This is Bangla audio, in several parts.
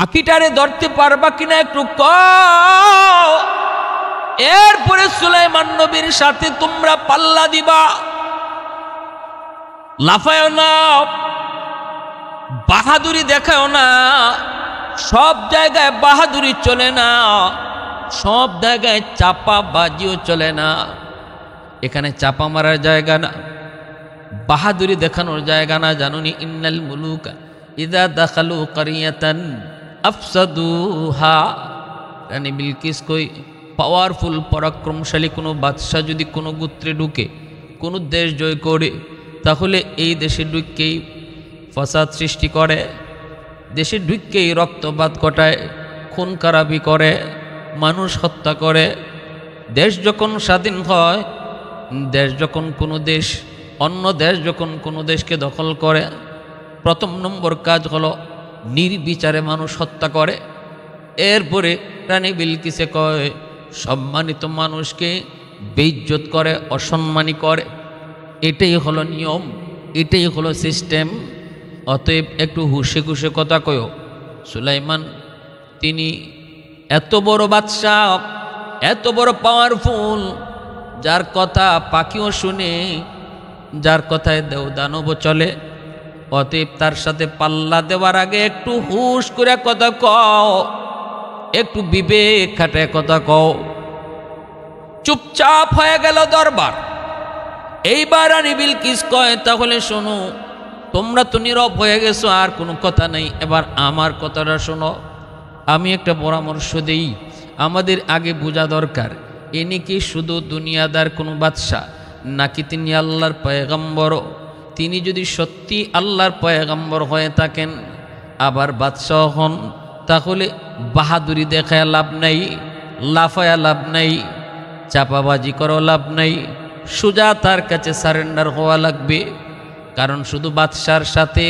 আকিটারে ধরতে পারবা কিনা একটু কও। এরপরে সুলাইমান নবীর সাথে তোমরা পাল্লা দিবা। লাফায়ও না, বাহাদুরি দেখাও না। সব জায়গায় বাহাদুরি চলে না, সব জায়গায় চাপা বাজিও চলে না। এখানে চাপা মারার জায়গা না, বাহাদুরি দেখানোর জায়গা না। জানুনি ইন্নাল মুলুকা ইদা দাখালু কারিয়াতান আফসাদুহা। রানী বিলকিস কই পাওয়ারফুল পরাক্রমশালী কোনো বাদশাহ যদি কোনো গোত্রে ঢুকে, কোনো দেশ জয় করে, তাহলে এই দেশে ঢুককেই ফাসাদ সৃষ্টি করে, দেশে ঢুককেই রক্তপাত ঘটায়, খুন খারাপি করে, মানুষ হত্যা করে। দেশ যখন স্বাধীন হয়, দেশ যখন কোনো দেশ, অন্য দেশ যখন কোনো দেশকে দখল করে, প্রথম নম্বর কাজ হলো নির্বিচারে মানুষ হত্যা করে। এরপরে রানী বিলকিসে কয় সম্মানিত মানুষকে বেইজ্জত করে, অসম্মানী করে। এটাই হলো নিয়ম, এটাই হলো সিস্টেম। অতএব একটু হুশে খুশে কথা কয়ো। সুলাইমান তিনি এত বড় বাদশাহ, এত বড় পাওয়ারফুল, যার কথা পাখিও শুনে, যার কথায় দেও দানব চলে। অতএব তার সাথে পাল্লা দেওয়ার আগে একটু হুশ করে কথা কও, একটু বিবেক খাটে কথা কও। চুপচাপ হয়ে গেল দরবার। এইবার রানী বিলকিস কয় তাহলে শোনো, তোমরা তো নীরব হয়ে গেছো, আর কোনো কথা নেই, এবার আমার কথাটা শোনো। আমি একটা পরামর্শ দেই, আমাদের আগে বোঝা দরকার ইনি কি শুধু দুনিয়াদার কোনো বাদশাহ, নাকি তিনি আল্লাহর পয়গম্বর। তিনি যদি সত্যি আল্লাহর পয়গম্বর হয়ে থাকেন, আবার বাদশাহ হন, তাহলে বাহাদুরি দেখায় লাভ নাই, লাফায়া লাভ নাই, চাপাবাজি করো লাভ নাই, সোজা তার কাছে সারেন্ডার হওয়া লাগবে। কারণ শুধু বাদশার সাথে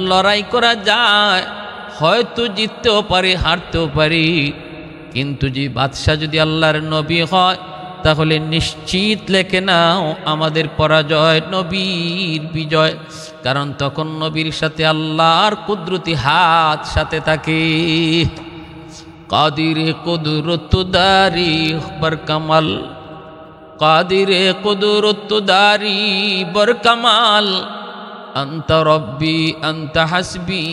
লড়াই করা যায়, হয়তো জিততেও পারি, হারতেও পারি, কিন্তু যে বাদশাহ যদি আল্লাহর নবী হয়, তাহলে নিশ্চিত লেখে নাও আমাদের পরাজয়, নবীর বিজয়। কারণ তখন নবীর সাথে আল্লাহর কুদরতি হাত সাথে থাকে। কাদিরে কুদরতদারি বর কামাল, কাদিরে কুদরতদারি বর কামাল, أنت ربي أنت حسبي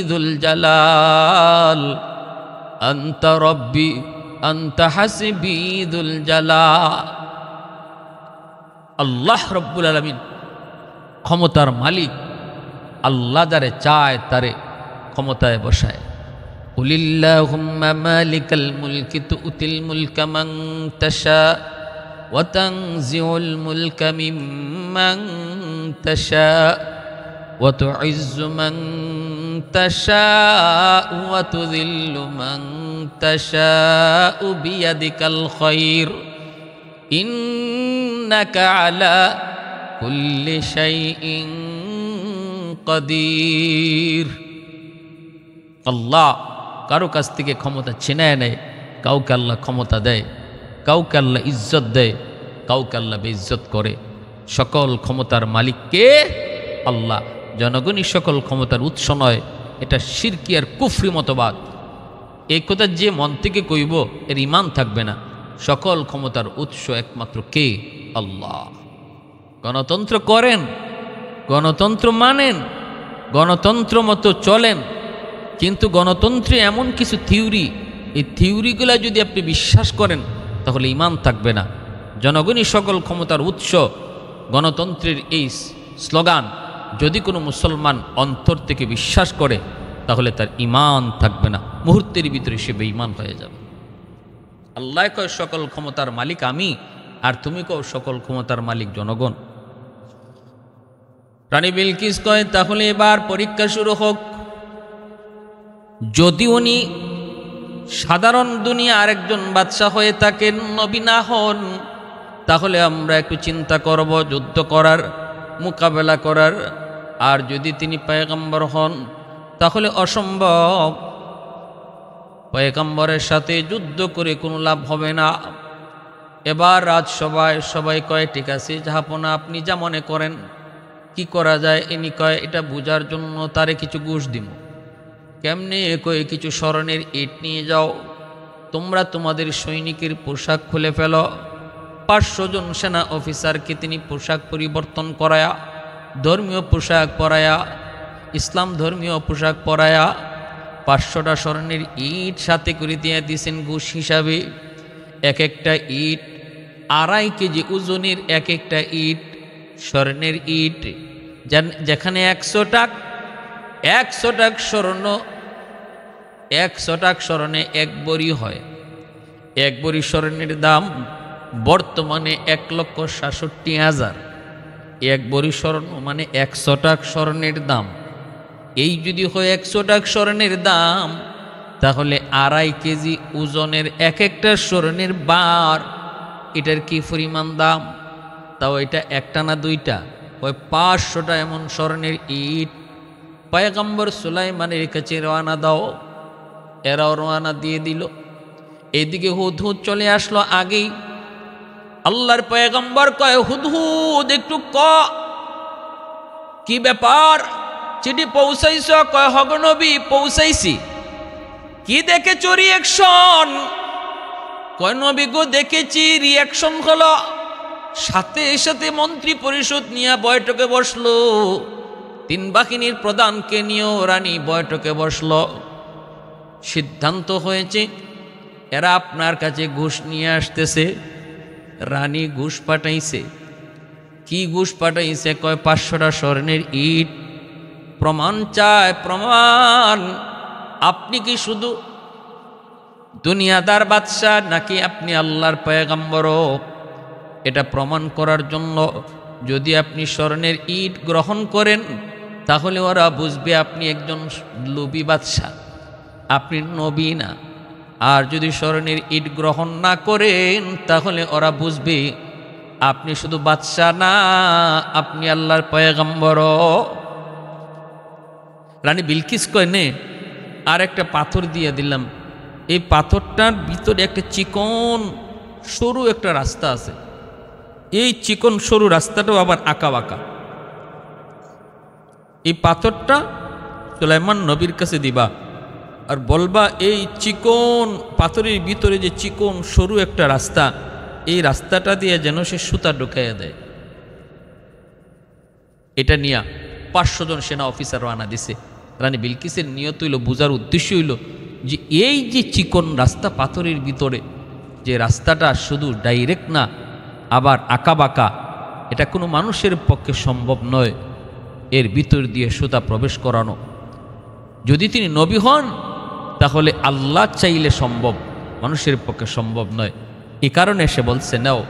ذو الجلال، أنت ربي أنت حسبي ذو الجلال। আল্লাহ রব্বুল আলামিন ক্ষমতার মালিক। আল্লাহ যারে চায় তারে ক্ষমতায় বসায়। কুলিল্লাহুম্মা মালিকাল মুলকি তুতিল মুলকা মান তাশা ওয়া তানজিউল মুলকা মিম্মান তাশা ওয়া তুইজ্জু মান তাশা ওয়া তুযিল্লু মান তাশা বিয়াদিকাল খায়র ইন্নাকা আলা কুল্লি শাইইন কাদির। আল্লাহ কারো কাছ থেকে ক্ষমতা ছিনায় নেয়, কাউকে আল্লাহ ক্ষমতা দেয়, কাউকে আল্লাহ ইজ্জত দেয়, কাউকে আল্লাহ বেইজ্জত করে। সকল ক্ষমতার মালিক কে? আল্লাহ। জনগণই সকল ক্ষমতার উৎস নয়, এটা শিরকি আর কুফরি মতবাদ। এই কথা যে মন থেকে কইব এর ঈমান থাকবে না। সকল ক্ষমতার উৎস একমাত্র কে? আল্লাহ। গণতন্ত্র করেন, গণতন্ত্র মানেন, গণতন্ত্র মতো চলেন, কিন্তু গণতন্ত্রে এমন কিছু থিওরি, এই থিওরিগুলো যদি আপনি বিশ্বাস করেন তাহলে ঈমান থাকবে না। জনগণই সকল ক্ষমতার উৎস, গণতন্ত্রের এই স্লোগান যদি কোনো মুসলমান অন্তর থেকে বিশ্বাস করে তাহলে তার ঈমান থাকবে না, মুহূর্তের ভিতরে সে বেঈমান হয়ে যাবে। আল্লাহ কয় সকল ক্ষমতার মালিক আমি, আর তুমি কও সকল ক্ষমতার মালিক জনগণ। রানী বিলকিস কয় তাহলে এবার পরীক্ষা শুরু হোক। যদি উনি সাধারণ দুনিয়া আরেকজন বাদশাহ হয়ে থাকেন, নবী না হন, তাহলে আমরা একটু চিন্তা করব যুদ্ধ করার, মোকাবেলা করার। আর যদি তিনি পয়গম্বর হন তাহলে অসম্ভব, পয়গম্বরের সাথে যুদ্ধ করে কোনো লাভ হবে না। এবার রাজসভায় সবাই কয় ঠিক আছে জাহাপনা, আপনি যা মনে করেন কি করা যায়। ইনি কয় এটা বোঝার জন্য তারে কিছু ঘুষ দিব। কেমনে? কয়ে কিছু স্মরণের ইট নিয়ে যাও, তোমরা তোমাদের সৈনিকের পোশাক খুলে ফেলো। 500 জন সেনা অফিসারকে তিনি পোশাক পরিবর্তন করায়া, ধর্মীয় পোশাক পরায়া, ইসলাম ধর্মীয় পোশাক পরায়া 500টা স্মরণের ইট সাথে করে দিয়ে দিয়েছেন ঘুষ হিসাবে। এক একটা ইট 2.5 কেজি ওজনের, এক একটা ইট স্বর্ণের ইট। যেখানে 100 টাক স্বর্ণ, 100 টাক স্বর্ণে 1 বড়ি হয়। 1 বড়ি স্বর্ণের দাম বর্তমানে 1,67,000। 1 বড়ি স্বর্ণ মানে 100 টাক স্বর্ণের দাম। এই যদি হয় 100 টাক স্বর্ণের দাম, তাহলে 2.5 কেজি ওজনের এক একটা স্বর্ণের বার, এটার কি পরিমাণ দাম? তাও এটা একটা না দুইটা, ওই 500টা এমন স্বর্ণের ইট পয়গম্বর সুলাইমানের কাছে রওনা দাও। এরাও রওনা দিয়ে দিল। এইদিকে হুদহুদ চলে আসলো আগেই। আল্লাহর পয়গম্বর কয়, হুদহুদ একটু কি ব্যাপার, চিঠি পৌঁছাইছ? কয়, হগ নবী পৌঁছাইছি। কি দেখেছ রিয়াকশন? কয়, নবী গো দেখেছি রিয়াকশন হলো। সাথে সাথে মন্ত্রী পরিষদ নিয়ে বৈঠকে বসলো। 3 বাহিনীর প্রধানকে নিয়েও রানী বৈঠকে বসলো। সিদ্ধান্ত হয়েছে এরা আপনার কাছে ঘুষ নিয়ে আসতেছে। রানী ঘুষ পাঠাইছে। কি ঘুষ পাঠাইছে? কয় 500টা স্বর্ণের ইট। প্রমাণ চায়, প্রমাণ। আপনি কি শুধু দুনিয়াদার বাদশাহ নাকি আপনি আল্লাহর পয়গম্বরও? এটা প্রমাণ করার জন্য যদি আপনি স্বর্ণের ইট গ্রহণ করেন, তাহলে ওরা বুঝবে আপনি একজন লোভী বাদশাহ, আপনি নবী না। আর যদি স্বর্ণের ইট গ্রহণ না করেন, তাহলে ওরা বুঝবে আপনি শুধু বাদশাহ না, আপনি আল্লাহর পয়গম্বরও। রানী বিলকিস কয়, নে আর একটা পাথর দিয়ে দিলাম। এই পাথরটার ভিতরে একটা চিকন সরু একটা রাস্তা আছে। এই চিকন সরু রাস্তাটাও আবার আঁকা বাঁকা। এই পাথরটা সুলাইমান নবীর কাছে দিবা, আর বলবা এই চিকন পাথরের ভিতরে যে চিকন সরু একটা রাস্তা, এই রাস্তাটা দিয়ে যেন সে সুতা ঢুকাইয়া দেয়। এটা নিয়ে 500 জন সেনা অফিসার রওনা দিছে। রানী বিলকিসের নিয়ত হইল, বুঝার উদ্দেশ্য হইল যে এই যে চিকন রাস্তা পাথরের ভিতরে, যে রাস্তাটা শুধু ডাইরেক্ট না, আবার আঁকা বাঁকা, এটা কোনো মানুষের পক্ষে সম্ভব নয় এর ভিতর দিয়ে সুতা প্রবেশ করানো। যদি তিনি নবী হন, তাহলে আল্লাহ চাইলে সম্ভব, মানুষের পক্ষে সম্ভব নয়। এই কারণে সে বলছে, নাও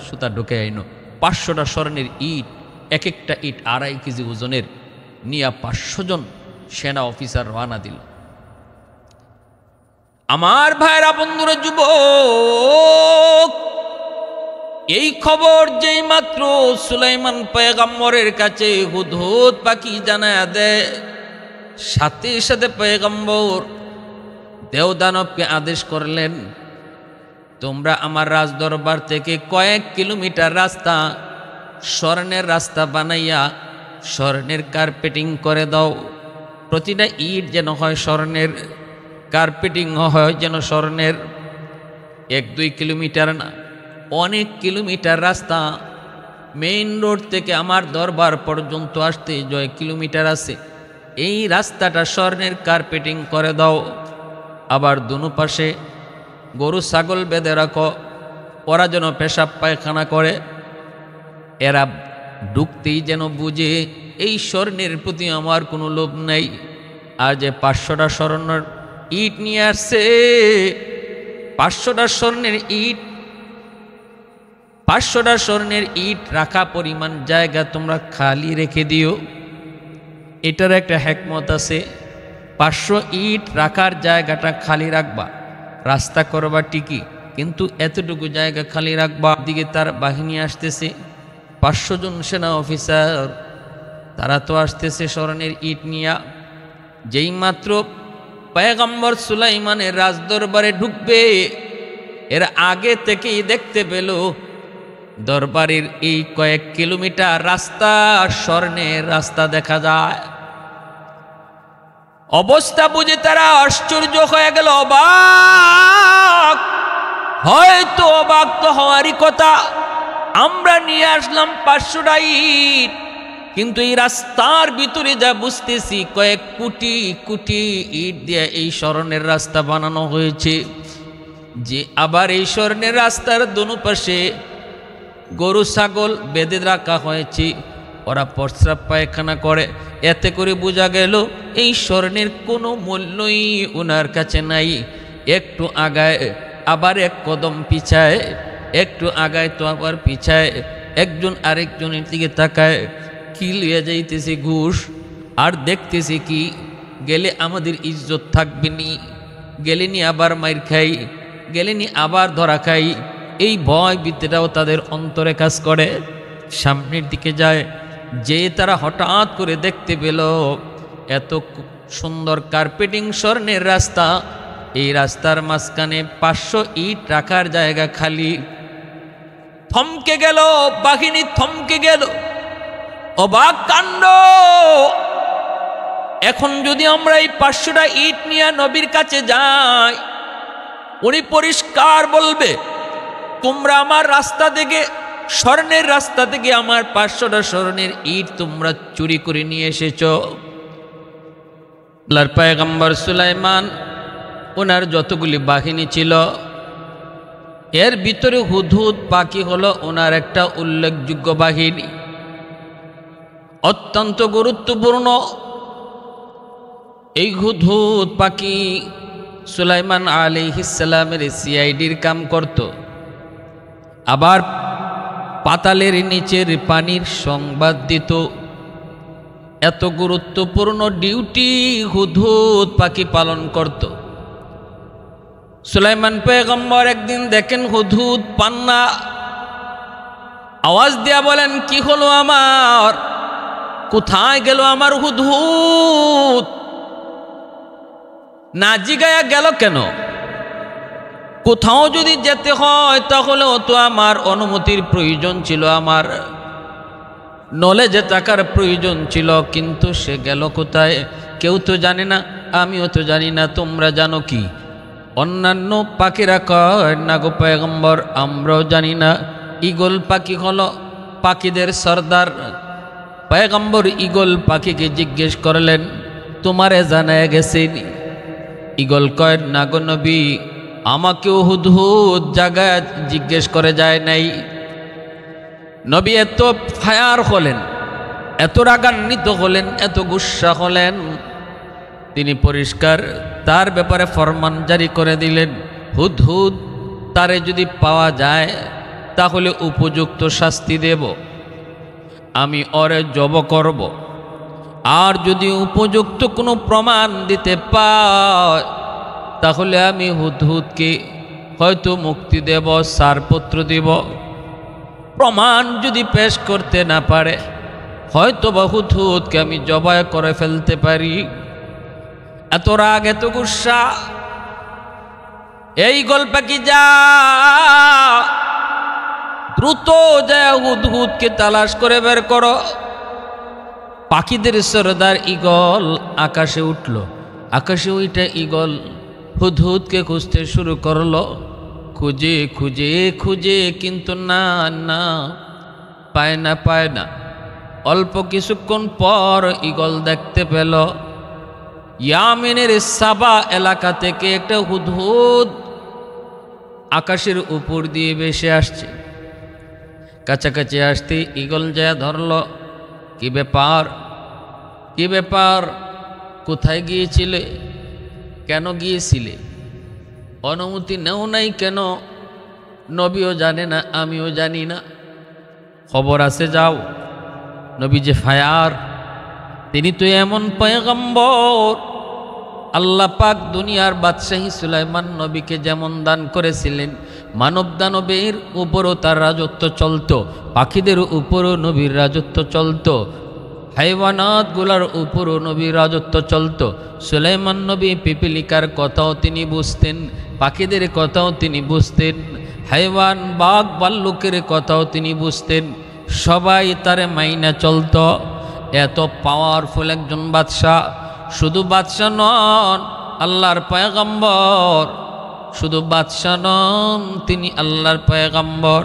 সুতা ঢুকে আইনো। 500টা স্বর্ণের ইট, এক একটা ইট 2.5 কেজি ওজনের, নিয়ে 500 জন সেনা অফিসার রওনা দিল। আমার ভাইরা, বন্ধুরা, যুবক, এই খবর যেই মাত্র সুলাইমান পয়গম্বরের কাছে হুদহুদ পাখি জানায়া দেয়, সাথে সাথে পয়গম্বর দেওদানবকে আদেশ করলেন, তোমরা আমার রাজদরবার থেকে কয়েক কিলোমিটার রাস্তা স্বর্ণের রাস্তা বানাইয়া স্বর্ণের কার্পেটিং করে দাও। প্রতিটা ইট যেন হয় স্বর্ণের, কার্পেটিং হয় যেন স্বর্ণের। 1-2 কিলোমিটার না, অনেক কিলোমিটার রাস্তা। মেইন রোড থেকে আমার দরবার পর্যন্ত আসতে 6 কিলোমিটার আছে। এই রাস্তাটা স্বর্ণের কার্পেটিং করে দাও। আবার দুনো পাশে গরু ছাগল বেঁধে রাখো, ওরা যেন পেশাব পায়খানা করে। এরা ঢুকতেই যেন বুঝে এই স্বর্ণের প্রতি আমার কোনো লোভ নাই। আর যে 500টা স্বর্ণের ইট নিয়ে আসছে, 500টা স্বর্ণের ইট, 500টা স্বর্ণের ইট রাখা পরিমাণ জায়গা তোমরা খালি রেখে দিও। এটার একটা হিকমত আছে। 500 ইট রাখার জায়গাটা খালি রাখবা, রাস্তা করবা ঠিকই, কিন্তু এতটুকু জায়গা খালি রাখবা। দিকে তার বাহিনী আসতেছে, 500 জন সেনা অফিসার, তারা তো আসতেছে স্বর্ণের ইট নিয়া। যেই মাত্র পয়গম্বর সুলাইমানের রাজদরবারে ঢুকবে, এর আগে থেকেই দেখতে পেল দরবারের এই কয়েক কিলোমিটার রাস্তা স্বর্ণের রাস্তা দেখা যায়। অবস্থা বুঝে তারা আশ্চর্য হয়ে গেল, অবাক। হয়তো অবাক তো হওয়ারই কথা, আমরা নিয়ে আসলাম 500টা ইট, কিন্তু এই রাস্তার ভিতরে যা বুঝতেছি কয়েক কোটি কোটি ইট দিয়ে এই স্বর্ণের রাস্তা বানানো হয়েছে। যে আবার এই স্বর্ণের রাস্তার দোনো পাশে গরু ছাগল বেঁধে রাখা হয়েছে, ওরা প্রস্রাব পায়খানা করে। এতে করে বোঝা গেল এই স্বর্ণের কোনো মূল্যই ওনার কাছে নাই। একটু আগায় আবার এক কদম পিছায়, একটু আগায় তো আবার পিছায়, একজন আরেকজনের দিকে তাকায়, কি লিয়ে যাইতেছে ঘুষ, আর দেখতেছে কি গেলে আমাদের ইজ্জত থাকবে নি, গেলে নি আবার মাইর খাই, গেলে নি আবার ধরা খাই। এই ভয় ভীতিটাও তাদের অন্তরে কাজ করে। সামনের দিকে যায়, যে তারা হঠাৎ করে দেখতে পেল এত সুন্দর কার্পেটিং স্বর্ণের রাস্তা, এই রাস্তার মাঝখানে 500 ইট রাখার জায়গা খালি। থমকে গেল বাহিনী, থমকে গেল, অবাক কাণ্ড। এখন যদি আমরা এই 500টা ইট নিয়ে নবীর কাছে যাই, উনি পরিষ্কার বলবে, তোমরা আমার রাস্তা থেকে, স্বর্ণের রাস্তা থেকে আমার 500টা স্বর্ণের ইট তোমরা চুরি করে নিয়ে এসেছ। আল্লাহর পয়গম্বর সুলাইমান ওনার যতগুলি বাহিনী ছিল, এর ভিতরে হুদহুদ পাখি হলো ওনার একটা উল্লেখযোগ্য বাহিনী, অত্যন্ত গুরুত্বপূর্ণ। এই হুদহুদ পাখি সুলাইমান আলাইহিস সালামের সিআইডির কাম করত, আবার পাতালের নিচের পানির সংবাদ দিত। এত গুরুত্বপূর্ণ ডিউটি হুদহুদ পাখি পালন করত। সুলাইমান পয়গম্বর একদিন দেখেন হুদহুদ পান না, আওয়াজ দিয়া বলেন, কি হলো আমার, কোথায় গেল আমার হুদহুদ? না জিগায়া গেল কেন? কোথাও যদি যেতে হয় তাহলেও তো আমার অনুমতির প্রয়োজন ছিল, আমার নলেজে থাকার প্রয়োজন ছিল, কিন্তু সে গেল কোথায়? কেউ তো জানে না, আমিও তো জানি না, তোমরা জানো কি? অন্যান্য পাখিরা কয়, না গো পয়গম্বর, আমরাও জানি না। ঈগল পাখি হলো পাখিদের সর্দার। পয়গম্বর ঈগল পাখিকে জিজ্ঞেস করলেন, তোমারে জানায় গেছে? ঈগল কয়, না গো নবী, আমাকেও হুদহুদ জায়গায় জিজ্ঞেস করে যায় নাই। নবী এত ফায়ার হলেন, এত রাগান্বিত হলেন, এত গুসা হলেন, তিনি পরিষ্কার তার ব্যাপারে ফরমান জারি করে দিলেন, হুদহুদ তারে যদি পাওয়া যায় তাহলে উপযুক্ত শাস্তি দেব, আমি ওরে জব করব। আর যদি উপযুক্ত কোনো প্রমাণ দিতে পায় তাহলে আমি হুদহুদকে হয়তো মুক্তি দেব, ছাড়পত্র দেব। প্রমাণ যদি পেশ করতে না পারে হয়তো বা হুদহুদকে আমি জবাই করে ফেলতে পারি। এত রাগ, এত গুসা। এই গল্প কি যা দ্রুত যায় হুদহুদকে তালাশ করে বের করো। পাখিদের সরদার ঈগল আকাশে উঠল, আকাশে উঠে ঈগল হুদহুদকে খুঁজতে শুরু করলো। খুঁজে খুঁজে খুঁজে কিন্তু না না, পায় না, পায় না। অল্প কিছুক্ষণ পর ঈগল দেখতে পেল ইয়ামেনের সাবা এলাকা থেকে একটা হুদহুদ আকাশের উপর দিয়ে ভেসে আসছে। কাছাকাছি আসতে ঈগল যায় ধরল, কি ব্যাপার, কি ব্যাপার, কোথায় গিয়েছিলে, কেন গিয়েছিলে, অনুমতি নেও নাই কেন? নবীও জানে না, আমিও জানি না, খবর আছে যাও। নবী যে ফায়ার, তিনি তো এমন পয়গম্বর, আল্লাহ পাক দুনিয়ার বাদশাহী সুলাইমান নবীকে যেমন দান করেছিলেন, মানব দানবের উপরও তার রাজত্ব চলত, পাখিদের উপরও নবীর রাজত্ব চলত, হাইওয়ানাতগুলার উপরও নবীর রাজত্ব চলত। সুলাইমান নবী পিপিলিকার কথাও তিনি বুঝতেন, পাখিদের কথাও তিনি বুঝতেন, হাইওয়ান বাঘ ভাল্লুকের কথাও তিনি বুঝতেন, সবাই তারে মাইনা চলত। এত পাওয়ারফুল একজন বাদশাহ, শুধু বাদশা নন, আল্লাহর পয়গম্বর। শুধু বাদশা নন, তিনি আল্লাহর পয়গম্বর।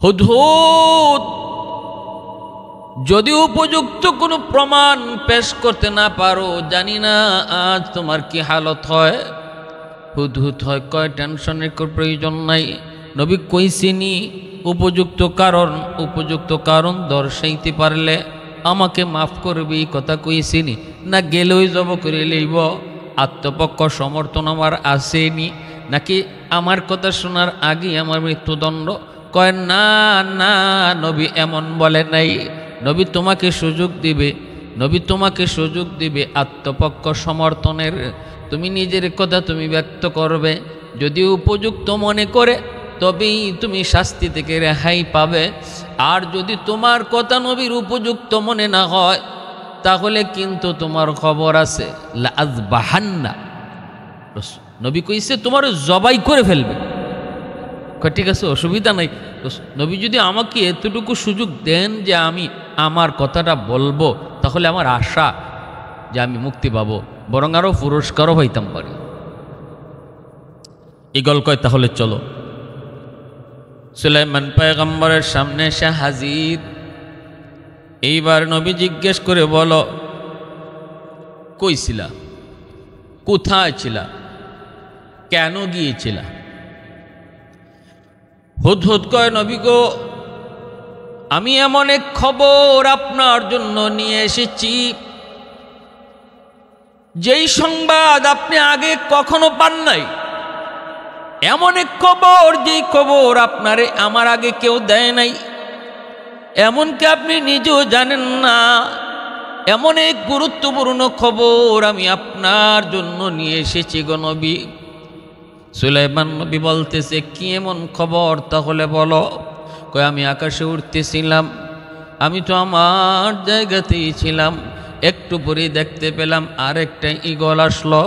হুদহুদ যদি উপযুক্ত কোনো প্রমাণ পেশ করতে না পারো, জানি না আজ তোমার কি হালত হয়। হুদহুদ হয় কয় টেনশনের প্রয়োজন নাই, নবী কইছিনি উপযুক্ত কারণ দর্শাইতে পারলে আমাকে মাফ করবি, কথা কইছিনি না। গেলেই জব করে লইব, আত্মপক্ষ সমর্থন আমার আসেনি নাকি আমার কথা শোনার আগে আমার মৃত্যুদণ্ড? কয় না না, নবী এমন বলে নাই। নবী তোমাকে সুযোগ দিবে, নবী তোমাকে সুযোগ দিবে আত্মপক্ষ সমর্থনের। তুমি নিজের কথা তুমি ব্যক্ত করবে, যদি উপযুক্ত মনে করে তবেই তুমি শাস্তি থেকে রেহাই পাবে। আর যদি তোমার কথা নবীর উপযুক্ত মনে না হয়, তাহলে কিন্তু তোমার খবর আছে, লাযবাহান্না। নবী কইছে তোমার জবাই করে ফেলবে। ঠিক আছে, অসুবিধা নাই। নবী যদি আমাকে এতটুকু সুযোগ দেন যে আমি আমার কথাটা বলবো, তাহলে আমার আশা যে আমি মুক্তি পাবো, বরং আরও পুরস্কারও হইতাম পারি। ইগল কয় তাহলে চলো। সুলাইমান পয়গম্বরের সামনে এসে হাজির। এইবার নবী জিজ্ঞেস করে বলো, কই ছিলা, কোথায় ছিলা, কেন গিয়েছিলা? হুদহুদ কয়, নবী গো, আমি এমন এক খবর আপনার জন্য নিয়ে এসেছি, যেই সংবাদ আপনি আগে কখনো পান নাই। এমন এক খবর, যেই খবর আপনারে আমার আগে কেউ দেয় নাই, এমনকি আপনি নিজেও জানেন না। এমন এক গুরুত্বপূর্ণ খবর আমি আপনার জন্য নিয়ে এসেছি গো নবী। সুলাইমান নবী বলতেছে, কি এমন খবর তাহলে বলো? কয়, আমি আকাশে উঠতেছিলাম, আমি তো আমার জায়গাতেই ছিলাম, একটু পরেই দেখতে পেলাম আরেকটা ঈগল আসলো,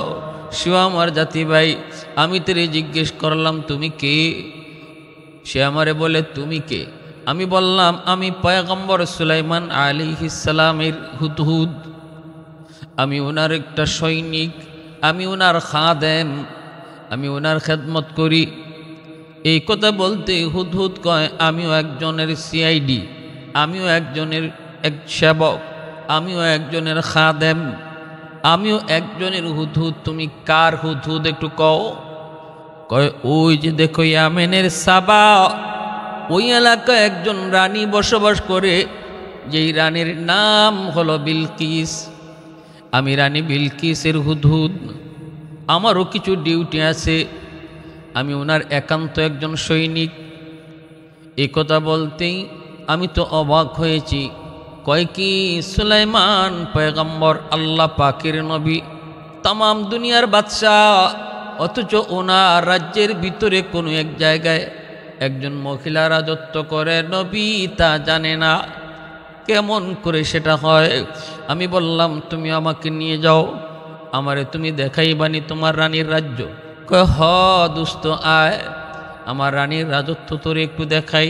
সেও আমার জাতি ভাই। আমি তোরে জিজ্ঞেস করলাম তুমি কে? সে আমারে বলে তুমি কে? আমি বললাম আমি পয়গম্বর সুলাইমান আলাইহিস সালামের হুদহুদ, আমি ওনার একটা সৈনিক, আমি ওনার খাদেম, আমি ওনার খেদমত করি। এই কথা বলতে হুদহুদ কয়, আমিও একজনের সিআইডি, আমিও একজনের এক সেবক, আমিও একজনের খাদেম, আমিও একজনের হুদহুদ। তুমি কার হুদহুদ একটু কও? কয়, ওই যে দেখো ইয়ামেনের সাবা, ওই এলাকায় একজন রানী বসবাস করে, যেই রানীর নাম হলো বিলকিস। আমি রানী বিলকিসের হুদহুদ, আমারও কিছু ডিউটি আছে, আমি ওনার একান্ত একজন সৈনিক। এই কথা বলতেই আমি তো অবাক হয়েছি। কয় কি, সুলাইমান পয়গম্বর আল্লাহ পাকের নবী, তামাম দুনিয়ার বাদশাহ, অথচ ওনার রাজ্যের ভিতরে কোনো এক জায়গায় একজন মহিলা রাজত্ব করে, নবী তা জানে না। কেমন করে সেটা হয়? আমি বললাম তুমি আমাকে নিয়ে যাও, আমারে তুমি দেখাইবানি তোমার রানীর রাজ্য? কয়, হ দুস্থ আয়, আমার রানীর রাজত্ব তোরে একটু দেখাই।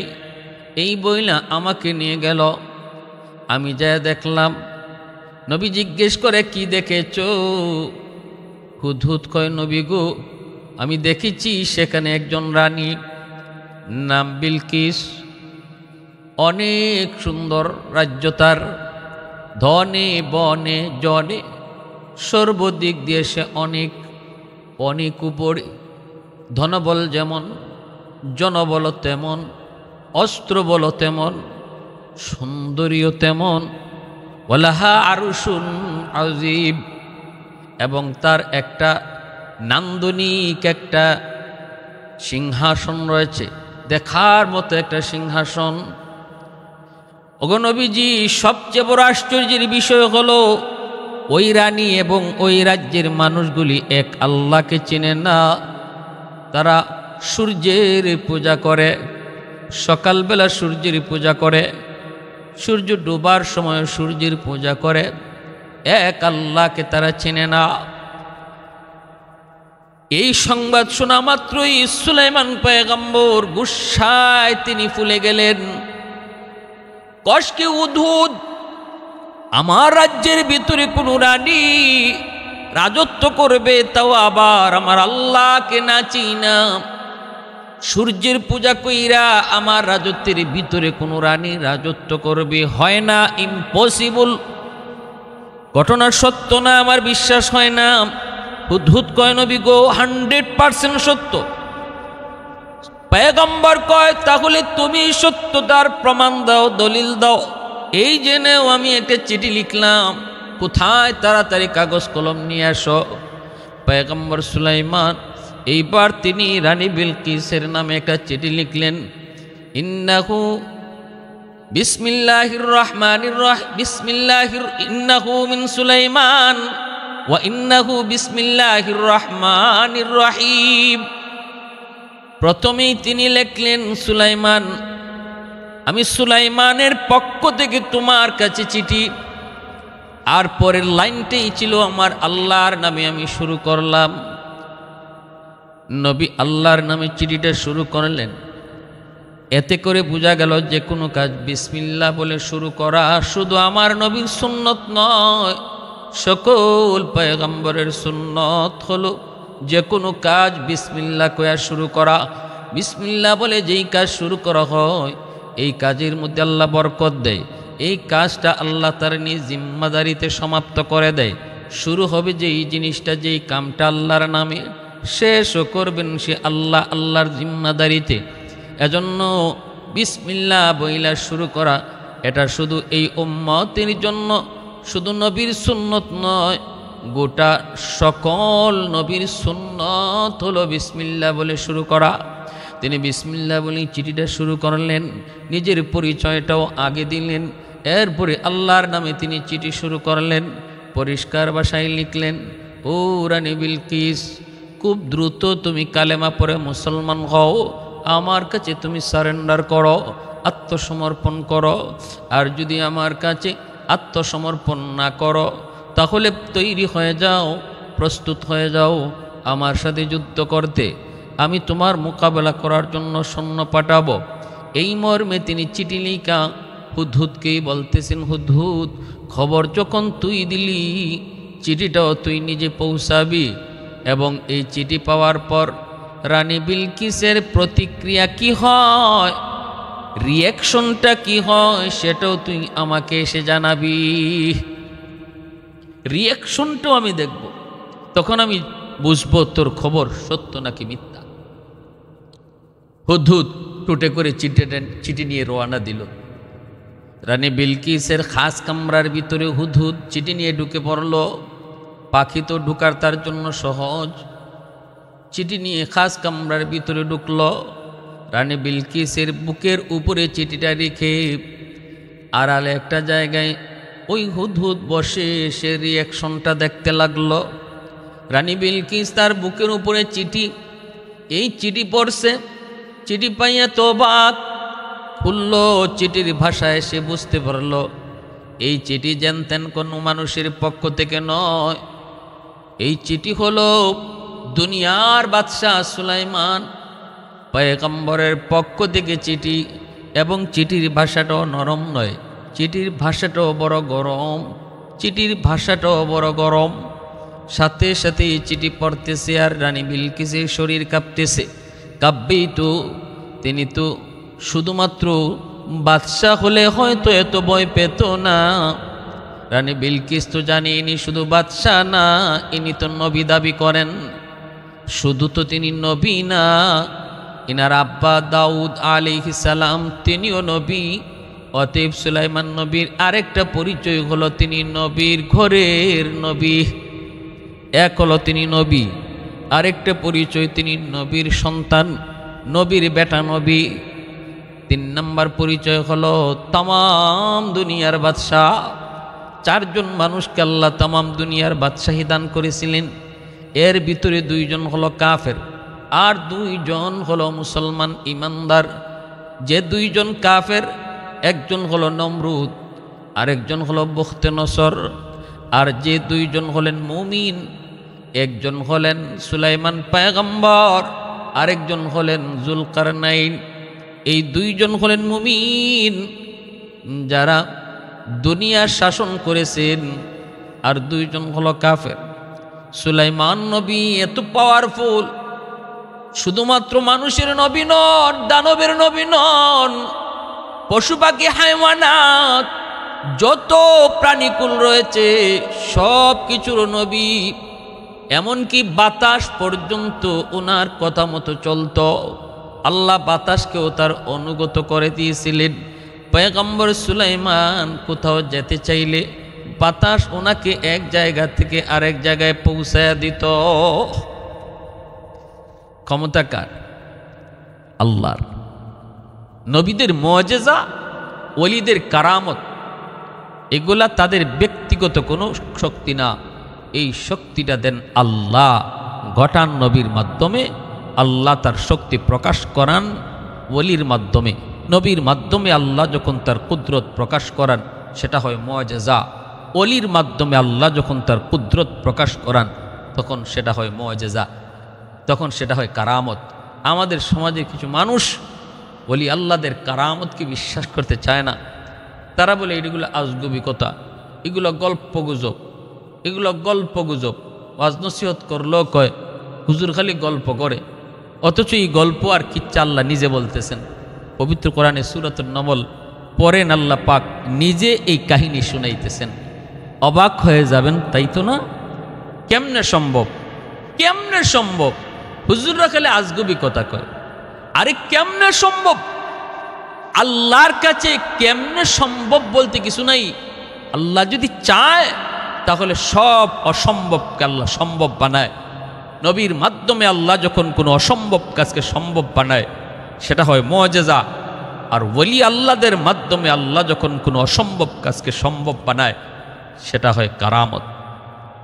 এই বইলা আমাকে নিয়ে গেল। আমি যা দেখলাম, নবী জিজ্ঞেস করে কি দেখেছ? হুদহুদ কয়, নবী গো, আমি দেখেছি সেখানে একজন রানী, নাম বিলকিস, অনেক সুন্দর রাজ্য তার, ধনে বনে জনে সর্বদিক দিয়ে সে অনেক অনেক উপরে। ধনবল যেমন, জনবল তেমন, অস্ত্রবল তেমন, সুন্দরীও তেমন। ওয়ালাহা আরশুন আযীম, এবং তার একটা নান্দনিক একটা সিংহাসন রয়েছে, দেখার মতো একটা সিংহাসন। ওগো নবীজি, সবচেয়ে বড় আশ্চর্যের বিষয় হলো ওই রানী এবং ওই রাজ্যের মানুষগুলি এক আল্লাহকে চেনে না। তারা সূর্যের পূজা করে, সকালবেলা সূর্যের পূজা করে, সূর্য ডোবার সময় সূর্যের পূজা করে, এক আল্লাহকে তারা চেনে না। এই সংবাদ শোনা মাত্রই সুলাইমান পয়গম্বর গুসায় তিনি ফুলে গেলেন। কষ্টে উদ্ভুত আমার রাজ্যের ভিতরে কোনো রানী রাজত্ব করবে, তাও আবার আমার আল্লাহকে না চিনা, সূর্যের পূজা কইরা আমার রাজত্বের ভিতরে কোনো রানী রাজত্ব করবে, হয় না, ইম্পসিবল। ঘটনা সত্য না, আমার বিশ্বাস হয় না। হুদহুদ কয় নবী গো 100% সত্য। পয়গম্বর কয় তাহলে তুমি সত্যতার প্রমাণ দাও, দলিল দাও। এই জেনেও আমি একটা চিঠি লিখলাম, কোথায়, তাড়াতাড়ি কাগজ কলম নিয়ে আসো। পয়গম্বর সুলাইমান এইবার তিনি রানী বিলকিসের নামে একটা চিঠি লিখলেন। ইন্নাহু বিসমিল্লাহির রহমানির রহিম, ইন্নাহু মিন সুলাইমান ওয়া ইন্নাহু বিসমিল্লাহির রহমানির রহিম। প্রথমেই তিনি লিখলেন, সুলাইমান, আমি সুলাইমানের পক্ষ থেকে তোমার কাছে চিঠি। আর পরের লাইনটাই ছিল আমার আল্লাহর নামে আমি শুরু করলাম। নবী আল্লাহর নামে চিঠিটা শুরু করলেন। এতে করে বোঝা গেল যে কোনো কাজ বিসমিল্লাহ বলে শুরু করা শুধু আমার নবীর সুন্নত নয়, সকল পয়গম্বরের সুন্নত হলো যে কোনো কাজ বিসমিল্লাহ কয়া শুরু করা। বিসমিল্লাহ বলে যেই কাজ শুরু করা হয় এই কাজের মধ্যে আল্লাহ বরকত দেয়, এই কাজটা আল্লাহ তার নিজ জিম্মাদারিতে সমাপ্ত করে দেয়। শুরু হবে যেই জিনিসটা, যেই কামটা আল্লাহর নামে, শেষও করবেন সে আল্লাহ, আল্লাহর জিম্মাদারিতে। এজন্য বিসমিল্লাহ বইলা শুরু করা এটা শুধু এই উম্মতের জন্য, শুধু নবীর সুন্নত নয়, গোটা সকল নবীর সুন্নত হলো বিসমিল্লাহ বলে শুরু করা। তিনি বিসমিল্লাহ বলে চিঠিটা শুরু করলেন, নিজের পরিচয়টাও আগে দিলেন, এরপরে আল্লাহর নামে তিনি চিঠি শুরু করলেন। পরিষ্কার ভাষায় লিখলেন, ও রানী বিলকিস, খুব দ্রুত তুমি কালেমা পড়ে মুসলমান হও, আমার কাছে তুমি সারেন্ডার করো, আত্মসমর্পণ করো। আর যদি আমার কাছে আত্মসমর্পণ না করো তাহলে তৈরি হয়ে যাও, প্রস্তুত হয়ে যাও আমার সাথে যুদ্ধ করতে, আমি তোমার মোকাবেলা করার জন্য সৈন্য পাঠাবো। এই মর্মে তিনি চিঠি লিখা হুদহুদকেই বলতেছেন, হুদহুদ, খবর যখন তুই দিলি চিঠিটাও তুই নিজে পৌঁছাবি, এবং এই চিঠি পাওয়ার পর রানী বিলকিসের প্রতিক্রিয়া কি হয়, রিয়াকশনটা কি হয়, সেটাও তুই আমাকে এসে জানাবি। রিয়াকশনটাও আমি দেখব, তখন আমি বুঝবো তোর খবর সত্য নাকি মিথ্যা। হুদহুদ টুটে করে চিঠি নিয়ে রওনা দিল। রানী বিলকিসের খাস কামরার ভিতরে হুদহুদ চিঠি নিয়ে ঢুকে পড়ল। পাখি তো ঢুকার তার জন্য সহজ। চিঠি নিয়ে খাস কামরার ভিতরে ঢুকল। রানী বিলকিসের বুকের উপরে চিঠিটা রেখে আড়ালে একটা জায়গায় ওই হুদহুদ বসে সে রিয়াকশনটা দেখতে লাগলো। রানী বিলকিস তার বুকের উপরে চিঠি, এই চিঠি পড়ছে। চিঠি পাইয়া তো বাক খুলল, চিঠির ভাষায় সে বুঝতে পারল এই চিঠি জানতেন কোনো মানুষের পক্ষ থেকে নয়, এই চিঠি হলো দুনিয়ার বাদশাহ সুলাইমান পয়গম্বরের পক্ষ থেকে চিঠি। এবং চিঠির ভাষাটাও নরম নয়, চিঠির ভাষাটাও বড় গরম, চিঠির ভাষাটাও বড় গরম। সাথে সাথে এই চিঠি পড়তেছে আর রানী বিলকিসের শরীর কাঁপতেছে। কাঁপবেই তো, তিনি তো শুধুমাত্র বাদশাহ হলে হয়তো এত ভয় পেত না। রানী বিলকিস তো জানি ইনি শুধু বাদশাহ না, ইনি তো নবী দাবি করেন। শুধু তো তিনি নবী না, ইনার আব্বা দাউদ আলাইহিস সালাম তিনিও নবী। অতএব সুলাইমান নবীর আরেকটা পরিচয় হলো তিনি নবীর ঘরের নবী। এক হলো তিনি নবী, আরেকটা পরিচয় তিনি নবীর সন্তান, নবীর বেটা নবী। 3 নম্বর পরিচয় হলো তামাম দুনিয়ার বাদশাহ। 4 জন মানুষকে আল্লাহ তামাম দুনিয়ার বাদশাহী দান করেছিলেন। এর ভিতরে 2 জন হলো কাফের আর 2 জন হলো মুসলমান ইমানদার। যে 2 জন কাফের, একজন হলো নমরুদ, আরেকজন হলো বখতে-নসর। আর যে 2 জন হলেন মুমিন, একজন হলেন সুলাইমান পয়গম্বর, আরেকজন হলেন জুলকারনাইন। এই 2 জন হলেন মুমিন, যারা দুনিয়ার শাসন করেছেন, আর দুইজন হলো কাফের। সুলাইমান নবী এত পাওয়ারফুল, শুধুমাত্র মানুষের নবী নন, দানবের নবী নন, পশু পাখি হায়ওয়ানাত যত প্রাণীকুল রয়েছে সব কিছুর নবী। এমনকি বাতাস পর্যন্ত ওনার কথা মতো চলত। আল্লাহ বাতাসকেও তার অনুগত করে দিয়েছিলেন। পয়গম্বর সুলাইমান কোথাও যেতে চাইলে বাতাস ওনাকে এক জায়গা থেকে আরেক জায়গায় পৌঁছায়া দিত। ক্ষমতা কার? আল্লাহর। নবীদের মুআজিজা, ওলিদের কারামত, এগুলা তাদের ব্যক্তিগত কোনো শক্তি না, এই শক্তিটা দেন আল্লাহ। ঘটান নবীর মাধ্যমে, আল্লাহ তার শক্তি প্রকাশ করান ওলির মাধ্যমে। নবীর মাধ্যমে আল্লাহ যখন তার কুদরত প্রকাশ করান সেটা হয় মুআজিজা। ওলির মাধ্যমে আল্লাহ যখন তার কুদরত প্রকাশ করান তখন সেটা হয় মুআজিজা, তখন সেটা হয় কারামত। আমাদের সমাজে কিছু মানুষ ওলি আল্লাহদের কারামতকে বিশ্বাস করতে চায় না। তারা বলে এগুলো আজগুবি কথা, এগুলো গল্পগুজব, এগুলো গল্পগুজব। ওয়াজ নসিহত করলেও কয় হুজুর খালি গল্প করে, অথচ এই গল্প আর কিচ্ছা আল্লাহ নিজে বলতেছেন। পবিত্র কোরআনে সূরাতুন নমল পড়েন, আল্লাহ পাক নিজে এই কাহিনী শুনাইতেছেন। অবাক হয়ে যাবেন, তাই তো না? কেমনে সম্ভব? কেমনে সম্ভব? হুজুররা খালি আজগুবি কথা কয়। আরে কেমনে সম্ভব? আল্লাহর কাছে কেমনে সম্ভব বলতে কিছু নাই। আল্লাহ যদি চায় তাহলে সব অসম্ভবকে আল্লাহ সম্ভব বানায়। নবীর মাধ্যমে আল্লাহ যখন কোনো অসম্ভব কাজকে সম্ভব বানায় সেটা হয় মুআজিজা। আর ওলি আল্লাহদের মাধ্যমে আল্লাহ যখন কোনো অসম্ভব কাজকে সম্ভব বানায় সেটা হয় কারামত।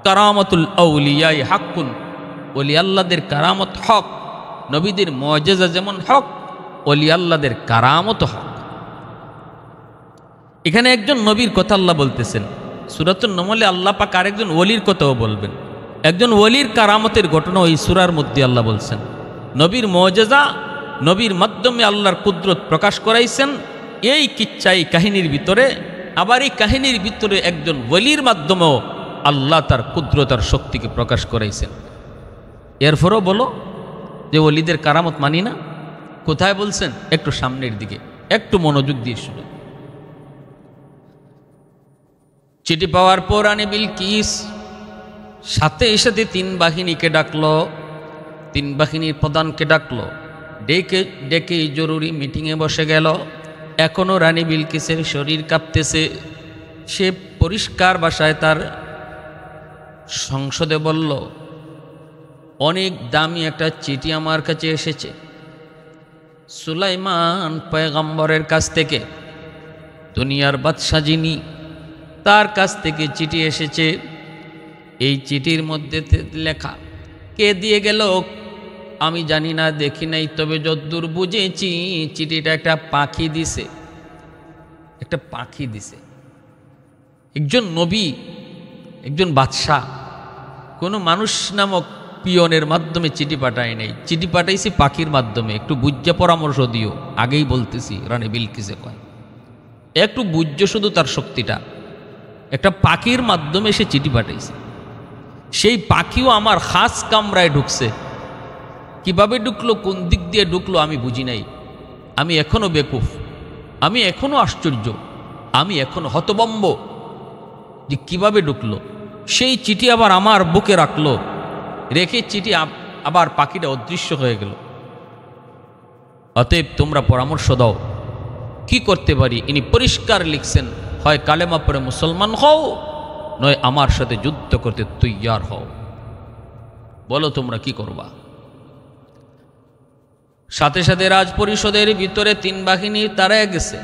কারামতুল আউলিয়াই হাক্কুন, ওলি আল্লাহদের কারামত হক। নবীদের মুআজিজা যেমন হক, ওলি আল্লাহদের কারামত হক। এখানে একজন নবীর কথা আল্লাহ বলতেছেন। সূরাতুন নমলে আল্লাহ পাক আরেকজন ওলির কথাও বলবেন। একজন ওলির কারামতের ঘটনা ওই সূরার মধ্যে আল্লাহ বলছেন। নবীর মুআজিজা, নবীর মাধ্যমে আল্লাহর কুদরত প্রকাশ করাইছেন এই কিচ্ছা, এই কাহিনীর ভিতরে। আবার এই কাহিনীর ভিতরে একজন ওলির মাধ্যমেও আল্লাহ তার কুদরত আর শক্তিকে প্রকাশ করাইছেন। এরপরও বলো যে ওলিদের কারামত মানি না। কোথায় বলছেন? একটু সামনের দিকে, একটু মনোযোগ দিয়ে শুনুন। চিঠি পাওয়ার পর রানী বিলকিস সাথে সাথে 3 বাহিনীকে ডাকলো, 3 বাহিনীর প্রধানকে ডাকলো, ডেকে ডেকে জরুরি মিটিংয়ে বসে গেল। এখনও রানী বিলকিসের শরীর কাঁপতেছে। সে পরিষ্কার ভাষায় তার সংসদে বলল, অনেক দামি একটা চিঠি আমার কাছে এসেছে সুলাইমান পয়গম্বরের কাছ থেকে। দুনিয়ার বাদশা যিনি, তার কাছ থেকে চিঠি এসেছে। এই চিঠির মধ্যে লেখা, কে দিয়ে গেল আমি জানি না, দেখি নাই, তবে যতদূর বুঝেছি চিঠিটা একটা পাখি দিছে। একটা পাখি দিছে। একজন নবী, একজন বাদশাহ কোনো মানুষ নামক পিয়নের মাধ্যমে চিঠি পাঠায় নাই, চিঠি পাঠাইছি পাখির মাধ্যমে। একটু বুঝ্যা পরামর্শ দিও, আগেই বলতেছি। রানী বিলকিসে কয় একটু বুঝ্য শুধু তার শক্তিটা। একটা পাখির মাধ্যমে সে চিঠি পাঠাইছে। সেই পাখিও আমার খাস কামরায় ঢুকছে। কিভাবে ঢুকলো, কোন দিক দিয়ে ঢুকলো আমি বুঝি নাই। আমি এখনো বেকুফ, আমি এখনো আশ্চর্য, আমি এখনো হতবম্ব যে কিভাবে ঢুকলো। সেই চিঠি আবার আমার বুকে রাখলো, রেখে চিঠি আবার পাখিটা অদৃশ্য হয়ে গেল। অতএব তোমরা পরামর্শ দাও কি করতে পারি। ইনি পরিষ্কার লিখছেন, হয় কালেমা পড়ে মুসলমান হও, নয় আমার সাথে যুদ্ধ করতে তৈয়ার হও। বলো তোমরা কি করবা। সাথে সাথে রাজ পরিষদের ভিতরে 3 বাহিনী তাড়ায় গেছে।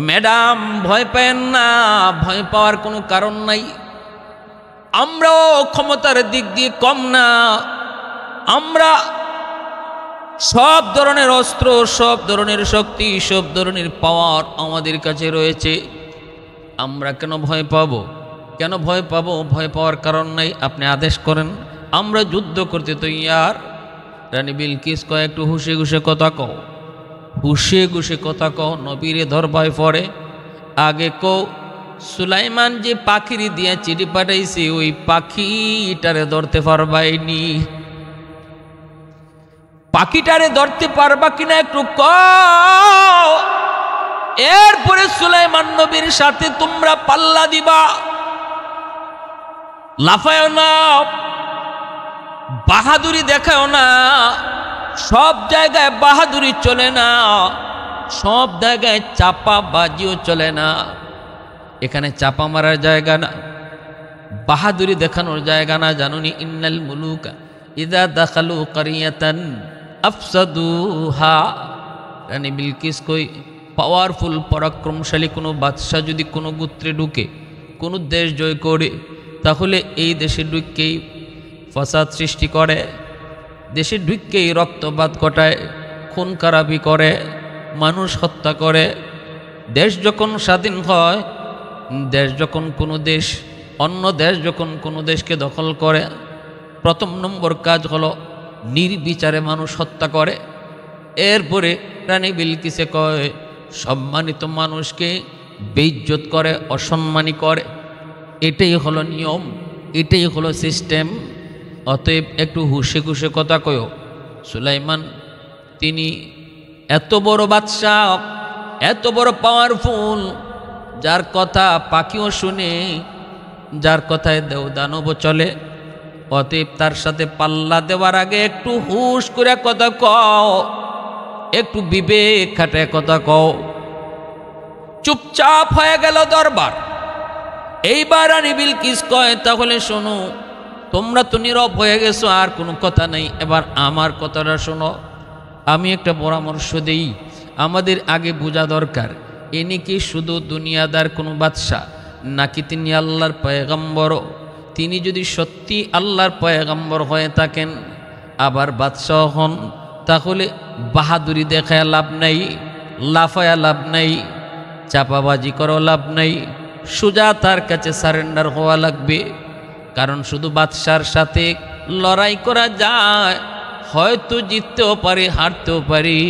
ম্যাডাম ভয় পেন না, ভয় পাওয়ার কোনো কারণ নাই। আমরাও ক্ষমতার দিক দিয়ে কম না। আমরা সব ধরনের অস্ত্র, সব ধরনের শক্তি, সব ধরনের পাওয়ার আমাদের কাছে রয়েছে। আমরা কেন ভয় পাবো? কেন ভয় পাবো? ভয় পাওয়ার কারণ নাই। আপনি আদেশ করেন, আমরা যুদ্ধ করতে তৈয়ার। রানী বিলকিস কয় একটু হুশে ঘুষে কথা কও, হুশে ঘুষে কথা কও। নবীরে ধরবায় পড়ে আগে কো সুলাইমান যে পাখিরি দিয়ে চিঠি পাঠাইছে ওই পাখিটারে ধরতে পারবাইনি, পাখিটারে ধরতে পারবা কিনা একটু কও। এরপরে সুলাইমান নবীর সাথে তোমরা পাল্লা দিবা, লাফায়ও না, বাহাদুরি দেখাও না। সব জায়গায় বাহাদুরি চলে না, সব জায়গায় চাপা বাজিও চলে না। এখানে চাপা মারার জায়গা না, বাহাদুরি দেখানোর জায়গা না। জানুনি ইন্নাল মুলুকা ইযা দাখালু কারিয়াতান আফসাদুহা। রানী বিলকিস কই পাওয়ারফুল পরাক্রমশালী কোনো বাদশাহ যদি কোনো গোত্রে ঢুকে, কোনো দেশ জয় করে, তাহলে এই দেশে ঢুককেই ফাসাদ সৃষ্টি করে, দেশে ঢুককেই রক্তপাত ঘটায়, খুন খারাপি করে, মানুষ হত্যা করে। দেশ যখন স্বাধীন হয়, দেশ যখন কোনো দেশ, অন্য দেশ যখন কোনো দেশকে দখল করে, প্রথম নম্বর কাজ হলো নির্বিচারে মানুষ হত্যা করে। এরপরে রানী বিলকিসে কয় সম্মানিত মানুষকে বেইজ্জত করে, অসম্মানী করে। এটাই হলো নিয়ম, এটাই হলো সিস্টেম। অতএব একটু হুশে খুশে কথা কয়ো। সুলাইমান তিনি এত বড় বাদশাহ, এত বড় পাওয়ারফুল, যার কথা পাখিও শুনে, যার কথায় দেবদানব চলে। অতএব তার সাথে পাল্লা দেওয়ার আগে একটু হুশ করে কথা কও, একটু বিবেক খাটায় কথা কও। চুপচাপ হয়ে গেল দরবার। এইবার রানী বিলকিস কয় তাহলে শোনো, তোমরা তো নীরব হয়ে গেছো, আর কোনো কথা নেই, এবার আমার কথাটা শোনো। আমি একটা পরামর্শ দেই, আমাদের আগে বোঝা দরকার ইনি কি শুধু দুনিয়াদার কোনো বাদশাহ, নাকি তিনি আল্লাহর পয়গম্বর। তিনি যদি সত্যি আল্লাহর পয়গম্বর হয়ে থাকেন, আবার বাদশাহ হন, তাহলে বাহাদুরি দেখায় লাভ নাই, লাফায়া লাভ নাই, চাপাবাজি করো লাভ নাই, সোজা তার কাছে সারেন্ডার হওয়া লাগবে। কারণ শুধু বাদশার সাথে লড়াই করা যায়, হয়তো জিততেও পারি, হারতেও পারি,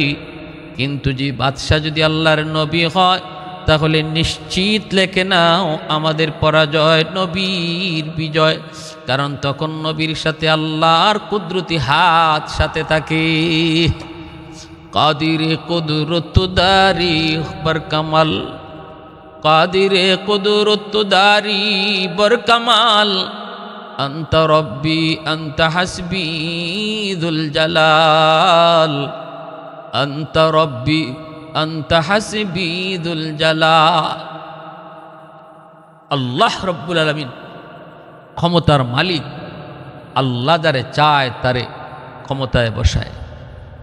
কিন্তু যে বাদশাহ যদি আল্লাহর নবী হয়, তাহলে নিশ্চিত লেখে নাও আমাদের পরাজয়, নবীর বিজয়। কারণ তখন নবীর সাথে আল্লাহর কুদরতি হাত সাথে থাকে। কাদিরে কুদরতদারি বর কামাল, কাদিরে কুদরতদারি বর কামাল, আনতা রব্বি আনতা হাসবি যুল জালাল, আনতা রব্বি আনতা হাসবি যুল জালাল। আল্লাহ রব্বুল আলামিন ক্ষমতার মালিক। আল্লাহ যারে চায় তারে ক্ষমতায় বসায়।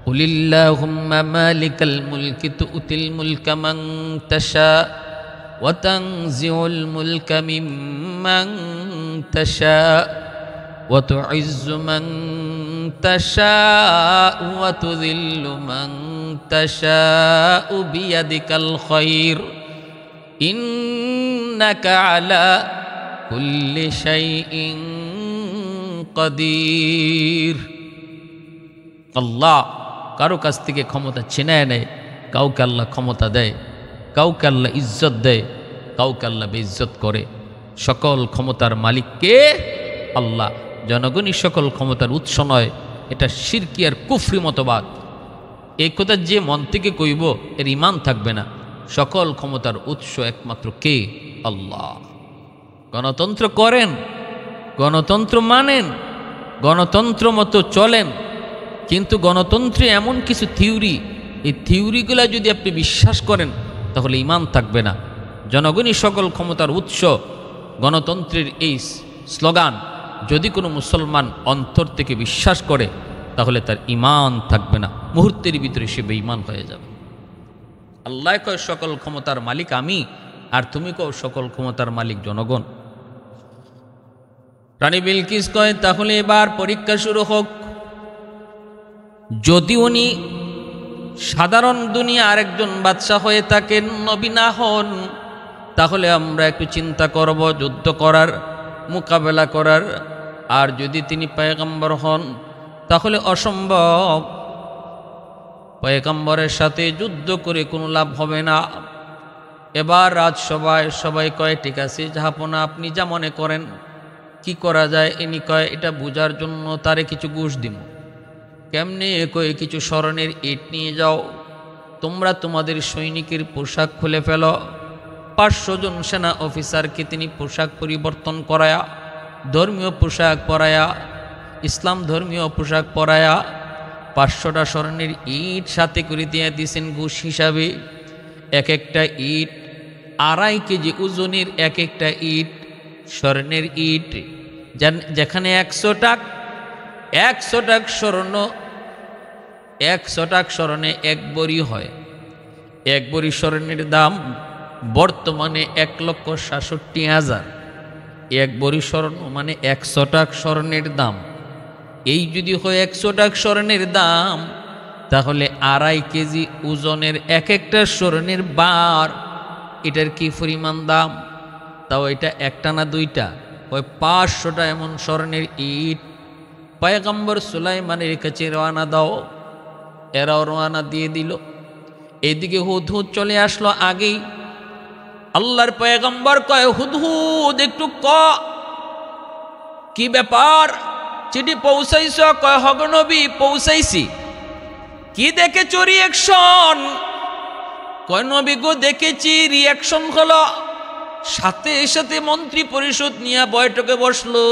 কুলিল্লাহুম্মা মালিকাল মুলকি তুতিল মুলকা মান তাশা ওয়া তানজিউল মুলকা মিম্মান তাশা ওয়া তুইজ্জু মান তাশা ওয়া তুযিল্লু মান তাশা বিয়াদিকাল খায়র ইন্নাকা আলা কুল্লি শাইইন কাদির। আল্লাহ কারো কাছ থেকে ক্ষমতা ছিনায় নেয়, কাউকে আল্লাহ ক্ষমতা দেয়, কাউকে আল্লাহ ইজ্জত দেয়, কাউকে আল্লাহ বেইজ্জত করে। সকল ক্ষমতার মালিককে আল্লাহ। জনগণই সকল ক্ষমতার উৎস নয়, এটা শিরকি আর কুফরি মতবাদ। এই কথা যে মন থেকে কইব এর ঈমান থাকবে না। সকল ক্ষমতার উৎস একমাত্র কে? আল্লাহ। গণতন্ত্র করেন, গণতন্ত্র মানেন, গণতন্ত্র মতো চলেন, কিন্তু গণতন্ত্রে এমন কিছু থিওরি, এই থিওরিগুলো যদি আপনি বিশ্বাস করেন তাহলে ঈমান থাকবে না। জনগণই সকল ক্ষমতার উৎস, গণতন্ত্রের এই স্লোগান যদি কোনো মুসলমান অন্তর থেকে বিশ্বাস করে তাহলে তার ঈমান থাকবে না, মুহূর্তের ভিতরে সে বেঈমান হয়ে যাবে। আল্লাহ কয় সকল ক্ষমতার মালিক আমি, আর তুমি কও সকল ক্ষমতার মালিক জনগণ। রানী বিলকিস কয় তাহলে এবার পরীক্ষা শুরু হোক। যদি উনি সাধারণ দুনিয়া আরেকজন বাদশাহ হয়ে থাকেন, নবী না হন, তাহলে আমরা একটু চিন্তা করব যুদ্ধ করার, মোকাবেলা করার। আর যদি তিনি পয়গম্বর হন তাহলে অসম্ভব, পয়গম্বরের সাথে যুদ্ধ করে কোনো লাভ হবে না। এবার রাজসভায় সবাই কয় ঠিক আছে জাহাপনা আপনি যা মনে করেন কি করা যায়। ইনি কয় এটা বোঝার জন্য তারে কিছু ঘুষ দিব। কেমনে কয়ে কিছু স্মরণের ইট নিয়ে যাও, তোমরা তোমাদের সৈনিকের পোশাক খুলে ফেলো। 500 জন সেনা অফিসারকে তিনি পোশাক পরিবর্তন করায়া, ধর্মীয় পোশাক পরায়া, ইসলাম ধর্মীয় পোশাক পরায়া 500টা স্মরণের ইট সাথে করে দিয়ে দিয়েছেন ঘুষ হিসাবে। এক একটা ইট 2.5 কেজি ওজনের, এক একটা ইট স্বর্ণের ইট। যেখানে 100 টাক স্বর্ণ, 100 টাক স্বর্ণে 1 বড়ি হয়। 1 বড়ি স্বর্ণের দাম বর্তমানে 1,67,000। 1 বড়ি স্বর্ণ মানে 100 টাক স্বর্ণের দাম। এই যদি হয় 100 টাক স্বর্ণের দাম, তাহলে 2.5 কেজি ওজনের এক একটা স্বর্ণের বার, এটার কি পরিমাণ দাম? তাও এটা একটা না দুইটা, ওই 500টা এমন স্বর্ণের ইট পয়গম্বর সুলাইমানের কাছে রওনা দাও। এরাও রওনা দিয়ে দিল। এদিকে হুদহুদ চলে আসলো আগেই। আল্লাহর পয়গম্বর কয় হুদহুদ একটু কি ব্যাপার, চিঠি পৌঁছাইছ? কয় হগ নবী পৌঁছাইছি। কি দেখেছ রিয়াকশন? কয় নবী গো দেখেছি রিয়াকশন হলো সাথে সাথে মন্ত্রী পরিষদ নিয়ে বৈঠকে বসলো।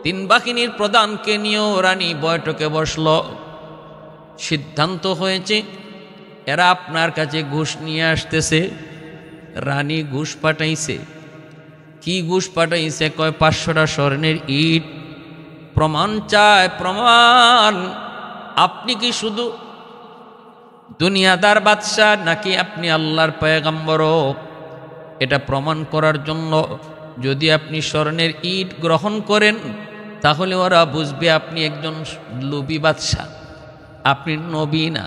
3 বাহিনীর প্রধানকে নিয়েও রানী বৈঠকে বসলো। সিদ্ধান্ত হয়েছে এরা আপনার কাছে ঘুষ নিয়ে আসতেছে। রানী ঘুষ পাঠাইছে। কি ঘুষ পাঠাইছে? কয় 500টা স্বর্ণের ইট। প্রমাণ চায়, প্রমাণ। আপনি কি শুধু দুনিয়াদার বাদশাহ নাকি আপনি আল্লাহর পয়গম্বর? এটা প্রমাণ করার জন্য যদি আপনি স্বর্ণের ইট গ্রহণ করেন, তাহলে ওরা বুঝবে আপনি একজন লোভী বাদশাহ, আপনি নবী না।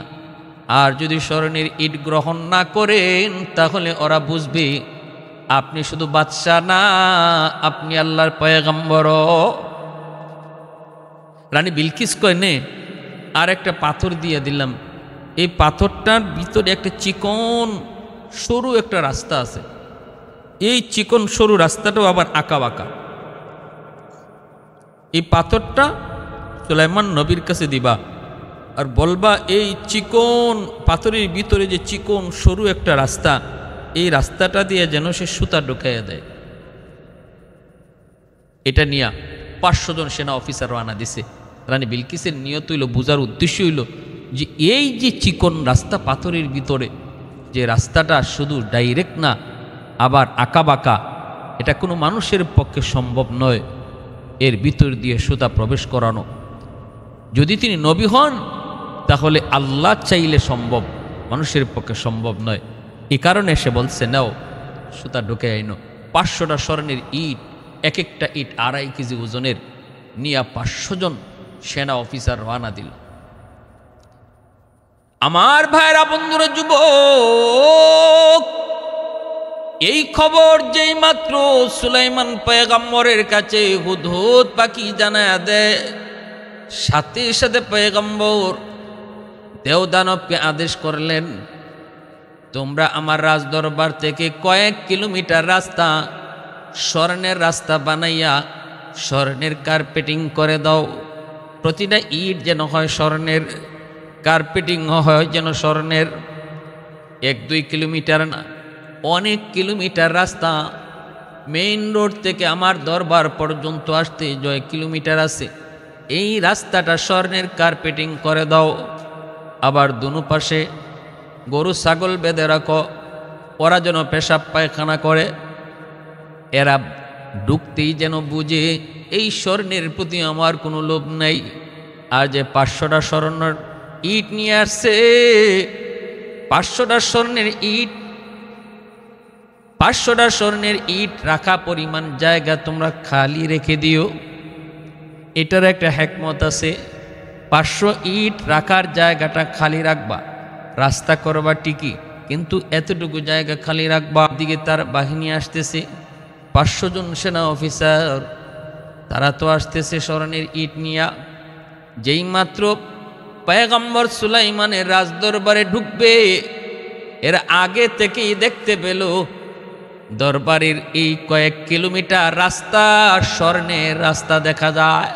আর যদি স্বর্ণের ইট গ্রহণ না করেন, তাহলে ওরা বুঝবে আপনি শুধু বাদশাহ না, আপনি আল্লাহর পয়গম্বর। রানী বিলকিস কয় নে আর একটা পাথর দিয়ে দিলাম। এই পাথরটার ভিতরে একটা চিকন সরু একটা রাস্তা আছে। এই চিকন সরু রাস্তাটাও আবার আঁকা বাঁকা। এই পাথরটা সুলাইমান নবীর কাছে দিবা আর বলবা এই চিকন পাথরের ভিতরে যে চিকন সরু একটা রাস্তা, এই রাস্তাটা দিয়ে যেন সে সুতা ঢুকাইয়া দেয়। এটা নিয়ে 500 জন সেনা অফিসার রওনা দিছে। রানী বিলকিসের নিয়ত হইল, বুঝার উদ্দেশ্য হইল যে এই যে চিকন রাস্তা পাথরের ভিতরে, যে রাস্তাটা শুধু ডাইরেক্ট না, আবার আঁকা বাঁকা, এটা কোনো মানুষের পক্ষে সম্ভব নয় এর ভিতর দিয়ে সুতা প্রবেশ করানো। যদি তিনি নবী হন তাহলে আল্লাহ চাইলে সম্ভব, মানুষের পক্ষে সম্ভব নয়। এই কারণে সে বলছে নাও সুতা ঢুকে আইনো। 500টা স্বর্ণের ইট, এক একটা ইট 2.5 কেজি ওজনের, নিয়ে 500 জন সেনা অফিসার রওনা দিল। আমার ভাইরা, বন্ধুরা, যুবক, এই খবর যেই মাত্র সুলাইমান পয়গম্বরের কাছে হুদহুদ পাখি জানায়া দেয়, সাথে সাথে পয়গম্বর দেওদানবকে আদেশ করলেন, তোমরা আমার রাজদরবার থেকে কয়েক কিলোমিটার রাস্তা স্বর্ণের রাস্তা বানাইয়া স্বর্ণের কার্পেটিং করে দাও। প্রতিটা ইট যেন হয় স্বর্ণের, কার্পেটিং হয় যেন স্বর্ণের। 1-2 কিলোমিটার না, অনেক কিলোমিটার রাস্তা। মেইন রোড থেকে আমার দরবার পর্যন্ত আসতে 6 কিলোমিটার আছে। এই রাস্তাটা স্বর্ণের কার্পেটিং করে দাও। আবার দুনো পাশে গরু ছাগল বেঁধে রাখো, ওরা যেন পেশাব পায়খানা করে। এরা ঢুকতেই যেন বুঝে এই স্বর্ণের প্রতি আমার কোনো লোভ নাই। আর যে 500টা স্বর্ণের ইট নিয়ে আসছে, 500টা স্বর্ণের ইট, 500টা স্বর্ণের ইট রাখা পরিমাণ জায়গা তোমরা খালি রেখে দিও। এটার একটা হিকমত আছে। 500 ইট রাখার জায়গাটা খালি রাখবা, রাস্তা করবা ঠিকই, কিন্তু এতটুকু জায়গা খালি রাখবা। দিকে তার বাহিনী আসতেছে, 500 জন সেনা অফিসার, তারা তো আসতেছে স্বর্ণের ইট নিয়া। যেই মাত্র পয়গম্বর সুলাইমানের রাজদরবারে ঢুকবে, এর আগে থেকেই দেখতে পেল দরবারের এই কয়েক কিলোমিটার রাস্তা স্বর্ণের রাস্তা দেখা যায়।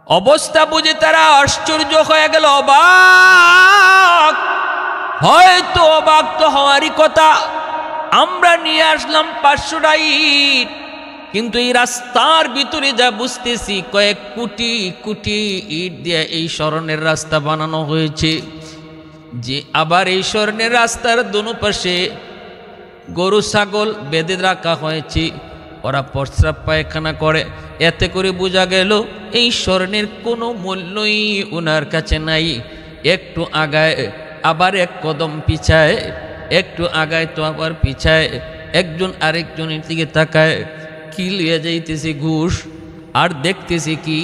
অবস্থা বুঝে তারা আশ্চর্য হয়ে গেল, অবাক। হয়তো অবাক তো হওয়ারই কথা, আমরা নিয়ে আসলাম 500টা ইট, কিন্তু এই রাস্তার ভিতরে যা বুঝতেছি কয়েক কোটি কোটি ইট দিয়ে এই স্বর্ণের রাস্তা বানানো হয়েছে। যে আবার এই স্বর্ণের রাস্তার দোনো পাশে গরু ছাগল বেঁধে রাখা হয়েছে, ওরা প্রস্রাব পায়খানা করে। এতে করে বোঝা গেল এই স্বর্ণের কোনো মূল্যই ওনার কাছে নাই। একটু আগায় আবার এক কদম পিছায়, একটু আগায় তো আবার পিছায়, একজন আরেকজনের দিকে তাকায়। কি লিয়ে যাইতেছি ঘুষ, আর দেখতেছি কি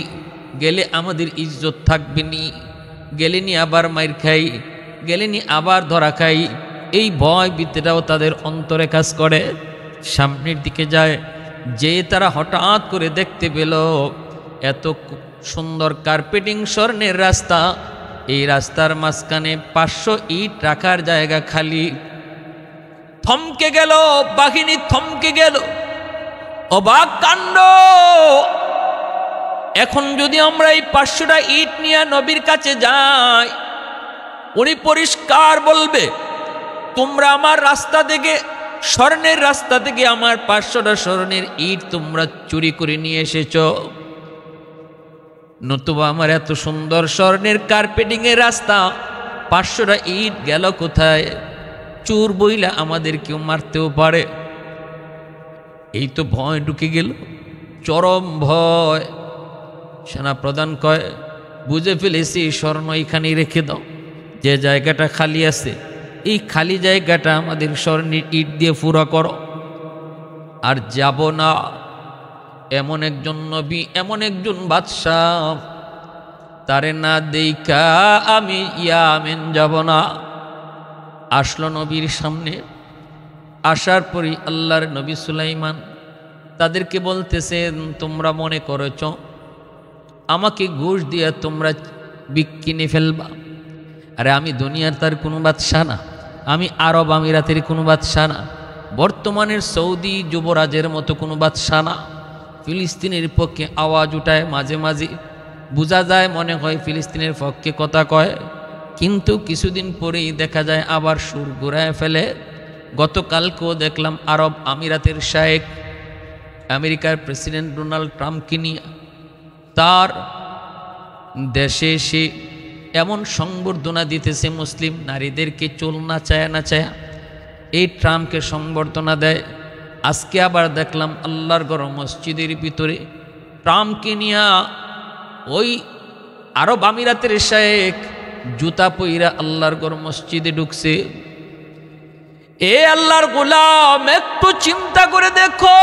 গেলে আমাদের ইজ্জত থাকবে নি, গেলে নি আবার মাইর খাই, গেলে নি আবার ধরা খাই। এই ভয় ভীতিটাও তাদের অন্তরে কাজ করে। সামনের দিকে যায়, যে তারা হঠাৎ করে দেখতে পেল এত সুন্দর কার্পেটিং স্বর্ণের রাস্তা, এই রাস্তার মাঝখানে 500 ইট রাখার জায়গা খালি। থমকে গেল বাহিনী, থমকে গেল, অবাক কাণ্ড। এখন যদি আমরা এই 500টা ইট নিয়ে নবীর কাছে যাই, উনি পরিষ্কার বলবে, তোমরা আমার রাস্তা থেকে, স্বর্ণের রাস্তা থেকে আমার 500টা স্বর্ণের ইট তোমরা চুরি করে নিয়ে এসেছ। নতুবা আমার এত সুন্দর স্বর্ণের কার্পেটিং এর রাস্তা 500টা ইট গেল কোথায়? চোর বইলা আমাদের কেউ মারতেও পারে। এই তো ভয় ঢুকে গেল, চরম ভয়। সেনাপ্রধান কয়, বুঝে ফেলেছি, স্বর্ণ এখানেই রেখে দাও, যে জায়গাটা খালি আছে এই খালি জায়গাটা আমাদের স্বর্ণের ইট দিয়ে পুরা করো। আর যাব না। এমন একজন নবী, এমন একজন বাদশাহ, তারে না দেইখা আমি ইয়ামেন যাব না। আসলো নবীর সামনে। আসার পরই আল্লাহর নবী সুলাইমান তাদেরকে বলতেছেন, তোমরা মনে করেছ আমাকে ঘুষ দিয়ে তোমরা কিনে ফেলবা? আরে আমি দুনিয়ার তার কোনো বাদশাহ না, আমি আরব আমিরাতের কোনো বাদশাহ না, বর্তমানের সৌদি যুবরাজের মতো কোনো বাদশাহ না। ফিলিস্তিনের পক্ষে আওয়াজ উঠায় মাঝে মাঝে, বোঝা যায় মনে হয় ফিলিস্তিনের পক্ষে কথা কয়, কিন্তু কিছুদিন পরেই দেখা যায় আবার সুর ঘুরায় ফেলে। গতকালকেও দেখলাম আরব আমিরাতের শায়েখ আমেরিকার প্রেসিডেন্ট ডোনাল্ড ট্রাম্পকে নিয়ে তার দেশে এসে এমন সংবর্ধনা দিতেছে মুসলিম নারীদেরকে, চুল নাচায়া নাচায়া এই ট্রাম্পকে সংবর্ধনা দেয়। আজকে আবার দেখলাম আল্লাহর ঘর মসজিদের ভিতরে ট্রাম্পকে নিয়ে ওই আরব আমিরাতের শায়েখ জুতা পইরা আল্লাহর ঘর মসজিদে ঢুকছে। এ আল্লাহর গোলাম, একটু চিন্তা করে দেখো,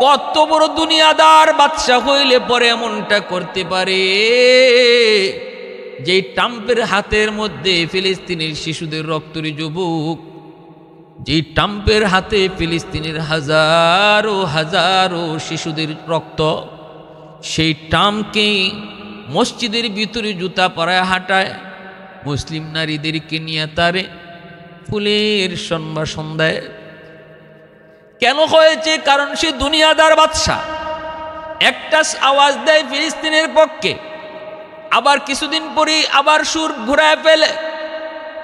কত বড় দুনিয়াদার বাদশা হইলে পরে এমনটা করতে পারে। যে ট্রাম্পের হাতের মধ্যে ফিলিস্তিনের শিশুদের রক্তরি যুবক, যে ট্রাম্পের হাতে ফিলিস্তিনের হাজারো হাজারো শিশুদের রক্ত, সেই ট্রাম্পকে মসজিদের ভিতরে জুতা পরায় হাঁটায়, মুসলিম নারীদেরকে নিয়ে তারে ফুলের সম্ভাষণ দেয়। কেন হয়েছে? কারণ সে দুনিয়াদার বাদশা। একটা আওয়াজ দেয় ফিলিস্তিনের পক্ষে, আবার কিছুদিন পরে আবার সুর ঘুরায় ফেলে।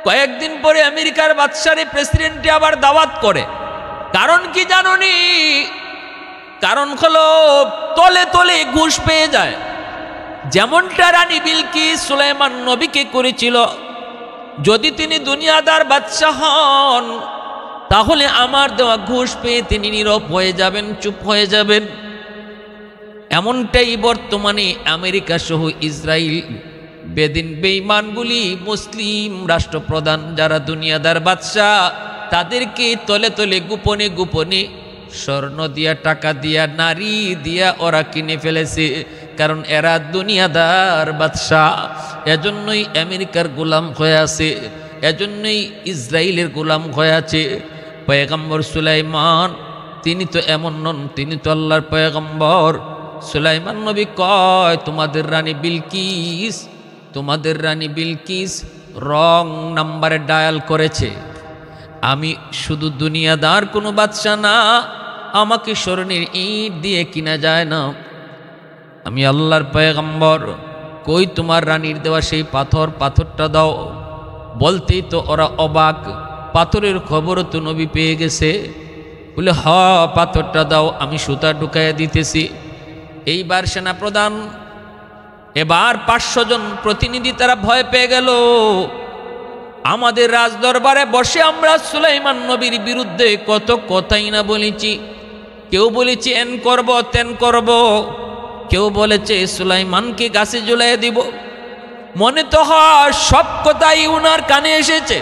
কয়েকদিন পরে আমেরিকার বাদশারে প্রেসিডেন্টে আবার দাওয়াত করে। কারণ কি জানোনি? কারণ হলো তলে তলে ঘুষ পেয়ে যায়। যেমনটা রানী বিলকিস সুলাইমান নবীকে করেছিল। যদি তিনি দুনিয়াদার বাদশাহ হন, তাহলে আমার দেওয়া ঘুষ পেয়ে তিনি নীরব হয়ে যাবেন, চুপ হয়ে যাবেন। এমনটাই বর্তমানে আমেরিকা সহ ইসরায়েল বেদিন বেঈমানগুলি, মুসলিম রাষ্ট্রপ্রধান যারা দুনিয়াদার বাদশাহ, তাদেরকে তলে তলে গোপনে গোপনে স্বর্ণ দিয়া, টাকা দিয়া, নারী দিয়া ওরা কিনে ফেলেছে। কারণ এরা দুনিয়াদার বাদশাহ। এজন্যই আমেরিকার গোলাম হয়ে আছে, এজন্যই ইসরায়েলের গোলাম হয়ে আছে। পয়গম্বর সুলাইমান তিনি তো এমন নন, তিনি তো আল্লাহর পয়গম্বর। সুলাইমান নবী কয়, তোমাদের রানী বিলকিস রং নাম্বারে ডায়াল করেছে। আমি শুধু দুনিয়াদার কোনো বাদশা না, আমাকে স্বর্ণের ইট দিয়ে কিনা যায় না। আমি আল্লাহর পয়গম্বর, কই তোমার রানীর দেওয়া সেই পাথরটা দাও। বলতেই তো ওরা অবাক, পাথরের খবরও তো নবী পেয়ে গেছে। বলে হ, পাথরটা দাও, আমি সুতা ঢুকাইয়া দিতেছি। এইবার সেনাপ্রধান, এবার 500 জন প্রতিনিধি তারা ভয় পেয়ে গেল। আমাদের রাজদরবারে বসে আমরা সুলাইমান নবীর বিরুদ্ধে কত কথাই না বলেছি। কেউ বলেছি এন করব তেন করব, কেউ বলেছে সুলাইমানকে গাছে ঝুলাই দিব। মনে তো হয় সব কথাই উনার কানে এসেছে,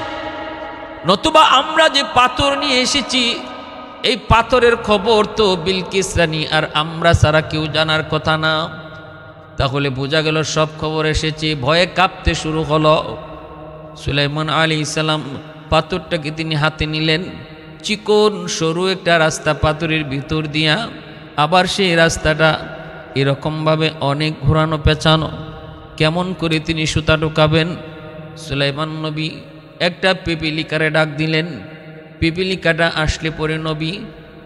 নতুবা আমরা যে পাথর নিয়ে এসেছি এই পাথরের খবর তো বিলকিস রানী আর আমরা ছাড়া কেউ জানার কথা না। তাহলে বোঝা গেল সব খবর এসেছে। ভয়ে কাঁপতে শুরু হলো। সুলাইমান আলাইহিস সালাম পাথরটাকে তিনি হাতে নিলেন। চিকন সরু একটা রাস্তা পাথরের ভিতর দিয়া, আবার সেই রাস্তাটা এরকমভাবে অনেক ঘোরানো পেঁচানো। কেমন করে তিনি সুতা ঢোকাবেন? সুলাইমান নবী একটা পিপিলিকারে ডাক দিলেন। পিপিলিকাটা আসলে পরে নবী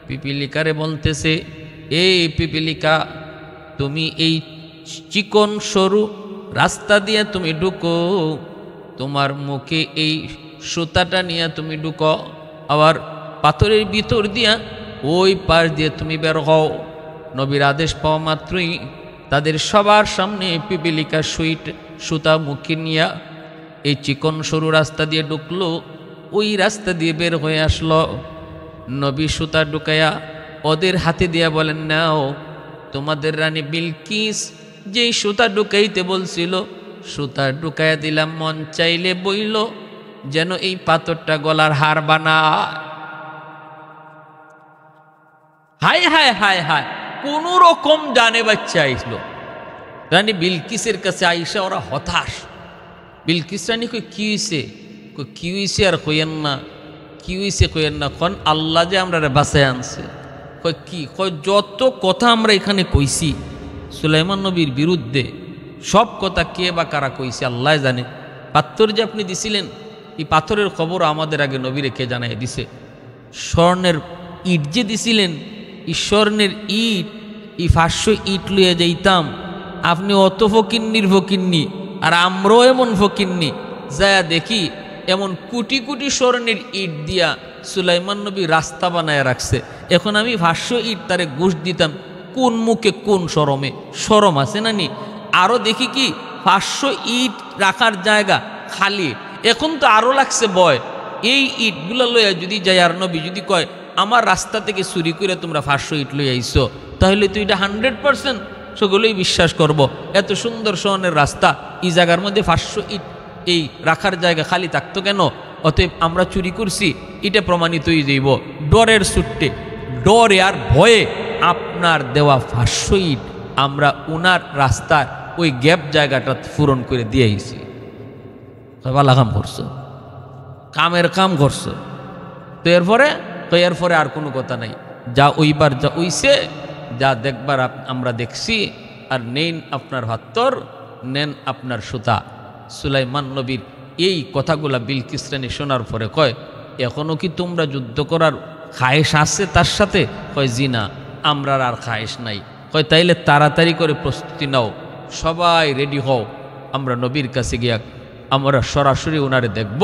পিপিলিকারে বলতেছে, এই পিপিলিকা, তুমি এই চিকন সরু রাস্তা দিয়ে তুমি ঢুকো, তোমার মুখে এই সুতাটা নিয়ে তুমি ঢুকো, আবার পাথরের ভিতর দিয়া ওই পাশ দিয়ে তুমি বের হও। নবীর আদেশ পাওয়া মাত্রই তাদের সবার সামনে পিপিলিকা সুতা মুখে নিয়ে এই চিকন সরু রাস্তা দিয়ে ঢুকলো, ওই রাস্তা দিয়ে বের হয়ে আসলো। নবী সুতা ঢুকাইয়া ওদের হাতে দিয়া বলেন, নাও, তোমাদের রানী বিলকিস যেই সুতা ঢুকাইতে বলছিল সুতা ঢুকাইয়া দিলাম, মন চাইলে বইল যেন এই পাথরটা গলার হার বানায়। হায় হায় হায় হায়, কোন রকম জানে বাচ্চা আইসলো। রানী বিলকিসের কাছে আইসা ওরা হতাশ। বিলকিস রানী কই কি হইছে? কি হইছে আর কইয়েন না, কি হইছে কইয়েন না, খন আল্লাহ যে আমরা বাসায় আনছে। কই কি? কই যত কথা আমরা এখানে কইছি সুলাইমান নবীর বিরুদ্ধে, সব কথা কে বা কারা কইছে আল্লাহ জানে। পাথর যে আপনি দিছিলেন, এই পাথরের খবর আমাদের আগে নবীরে কে জানাই দিছে। স্বর্ণের ইট যে দিছিলেন, এই স্বর্ণের ইট, এই 500 ইট লইয়া যাইতাম, আপনি অত ফকিন্নির ফকিন্নি, আর আমরাও এমন ফকিন্নি। যায়া দেখি এমন কোটি কোটি স্বর্ণের ইট দিয়া সুলাইমান নবী রাস্তা বানায় রাখছে। এখন আমি 500 ইট তারে ঘুষ দিতাম, কোন মুখে কোন শরমে? শরম আছে না নি? আরও দেখি কি 500 ইট রাখার জায়গা খালি। এখন তো আরও লাগছে ভয়, এই ইটগুলো লইয়া যদি যাই আর নবী যদি কয় আমার রাস্তা থেকে চুরি করে তোমরা 500 ইট লইয়া আইছো, তাহলে তো এটা 100% সকলেই বিশ্বাস করব। এত সুন্দর স্বর্ণের রাস্তা, এই জায়গার মধ্যে 500 ইট এই রাখার জায়গা খালি থাকতো কেন? অতএব আমরা চুরি করছি, এটা প্রমাণিত হয়ে যাইব। ডরের ছুট্টে, ডরে আর ভয়ে আপনার দেওয়া 500 ইট আমরা উনার রাস্তার ওই গ্যাপ জায়গাটা পূরণ করে দিয়ে আইছি। ভালো কাম করছো, কামের কাম করছো। তো এরপরে আর কোনো কথা নাই। যা ওইবার যা ওইছে, যা দেখবার আমরা দেখছি। আর নেন আপনার হাত্তর, নেন আপনার সুতা। সুলাইমান নবীর এই কথাগুলা বিলকিস রানী শোনার পরে কয়, এখনও কি তোমরা যুদ্ধ করার খায়েশ আছে তার সাথে? কয় জি না, আমরার আর খায়েশ নাই। কয় তাইলে তাড়াতাড়ি করে প্রস্তুতি নাও, সবাই রেডি হও, আমরা নবীর কাছে গিয়া আমরা সরাসরি ওনারে দেখব,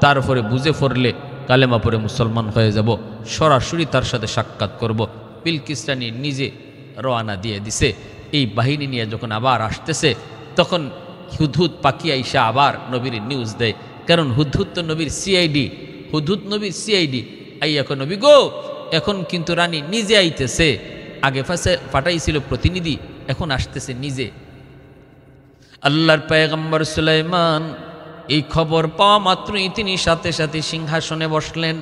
তারপরে বুঝে পড়লে কালেমা পরে মুসলমান হয়ে যাব, সরাসরি তার সাথে সাক্ষাৎ করব। বিলকিস রানী নিজে রওনা দিয়ে দিছে। এই বাহিনী নিয়ে যখন আবার আসতেছে, তখন হুদহুদ পাখি আইসা আবার নবীর নিউজ দেয়। কারণ হুদহুদ তো নবীর সিআইডি, হুদহুদ নবীর সিআইডি। আই এখন নবী গো, এখন কিন্তু রানী নিজে আইতেছে। আগে পাঠাইছিল প্রতিনিধি, এখন আসতেছে নিজে। আল্লাহর পয়গম্বর সুলাইমান এই খবর পাওয়া মাত্রই তিনি সাথে সাথে সিংহাসনে বসলেন,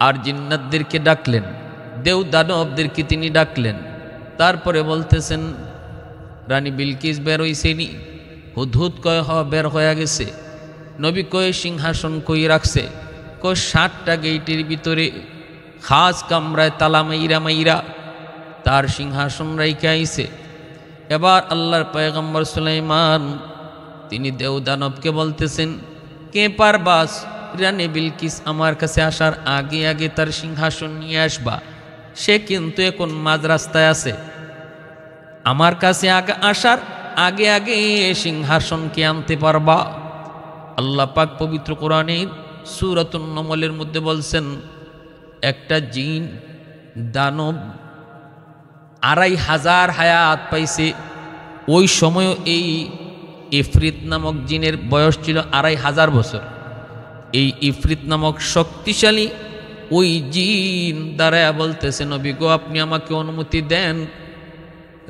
আর জিন্নাতদেরকে ডাকলেন, দেও দানবদেরকে তিনি ডাকলেন। তারপরে বলতেছেন, রানী বিলকিস বের হইছেনি? হুদহুদ কয় বের হয়ে গেছে। নবী কয় সিংহাসন কই রাখছে? কয় 60টা গেইটের ভিতরে খাস কামরায় তালা মাইরা তার সিংহাসন রাইখে আইছে। এবার আল্লাহর পয়গম্বর সুলাইমান তিনি দেবদানবকে বলতেছেন, কে পারবাস রানী বিলকিস আমার কাছে আসার আগে আগে তার সিংহাসন নিয়ে আসবা? সে কিন্তু এখন মাঝ রাস্তায় আছে। আমার কাছে আসার আগে আগে সিংহাসনকে আনতে পারবা? আল্লাহ পাক পবিত্র কোরআনের সূরাতুন নমলের মধ্যে বলছেন, একটা জিন দানব 2500 হায়াত পাইছে। ওই সময়ও এই ইফরিত নামক জিনের বয়স ছিল 2500 বছর। এই ইফরিত নামক শক্তিশালী ওই জিন দাঁড়ায়া বলতেছে, নবী গো, আপনি আমাকে অনুমতি দেন,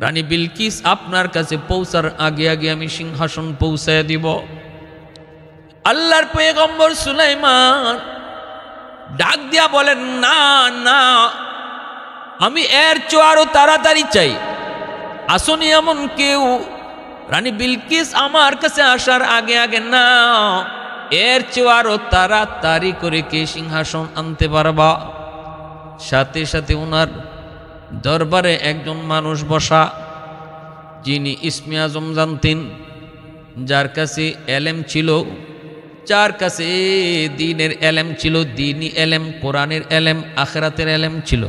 রানী বিলকিস আপনার কাছে পৌঁছার আগে আগে আমি সিংহাসন পৌঁছায় দিব। আল্লাহর পয়গম্বর সুলাইমান ডাক দিয়া বলেন, না না, আমি এর চেয়ে আরো তাড়াতাড়ি চাই। আসুনি এমন কেউ রানী বিলকিস আমার কাছে আসার আগে আগে, না, এর চেয়ে আরো তাড়াতাড়ি করে কে সিংহাসন আনতে পারবা? সাথে সাথে ওনার দরবারে একজন মানুষ বসা, যিনি ইসমে আজম জানতেন, যার কাছে এলেম ছিল, যার কাছে দ্বীনের এলেম ছিল, দ্বীনি এলেম, কোরআনের এলেম, আখিরাতের এলেম ছিল।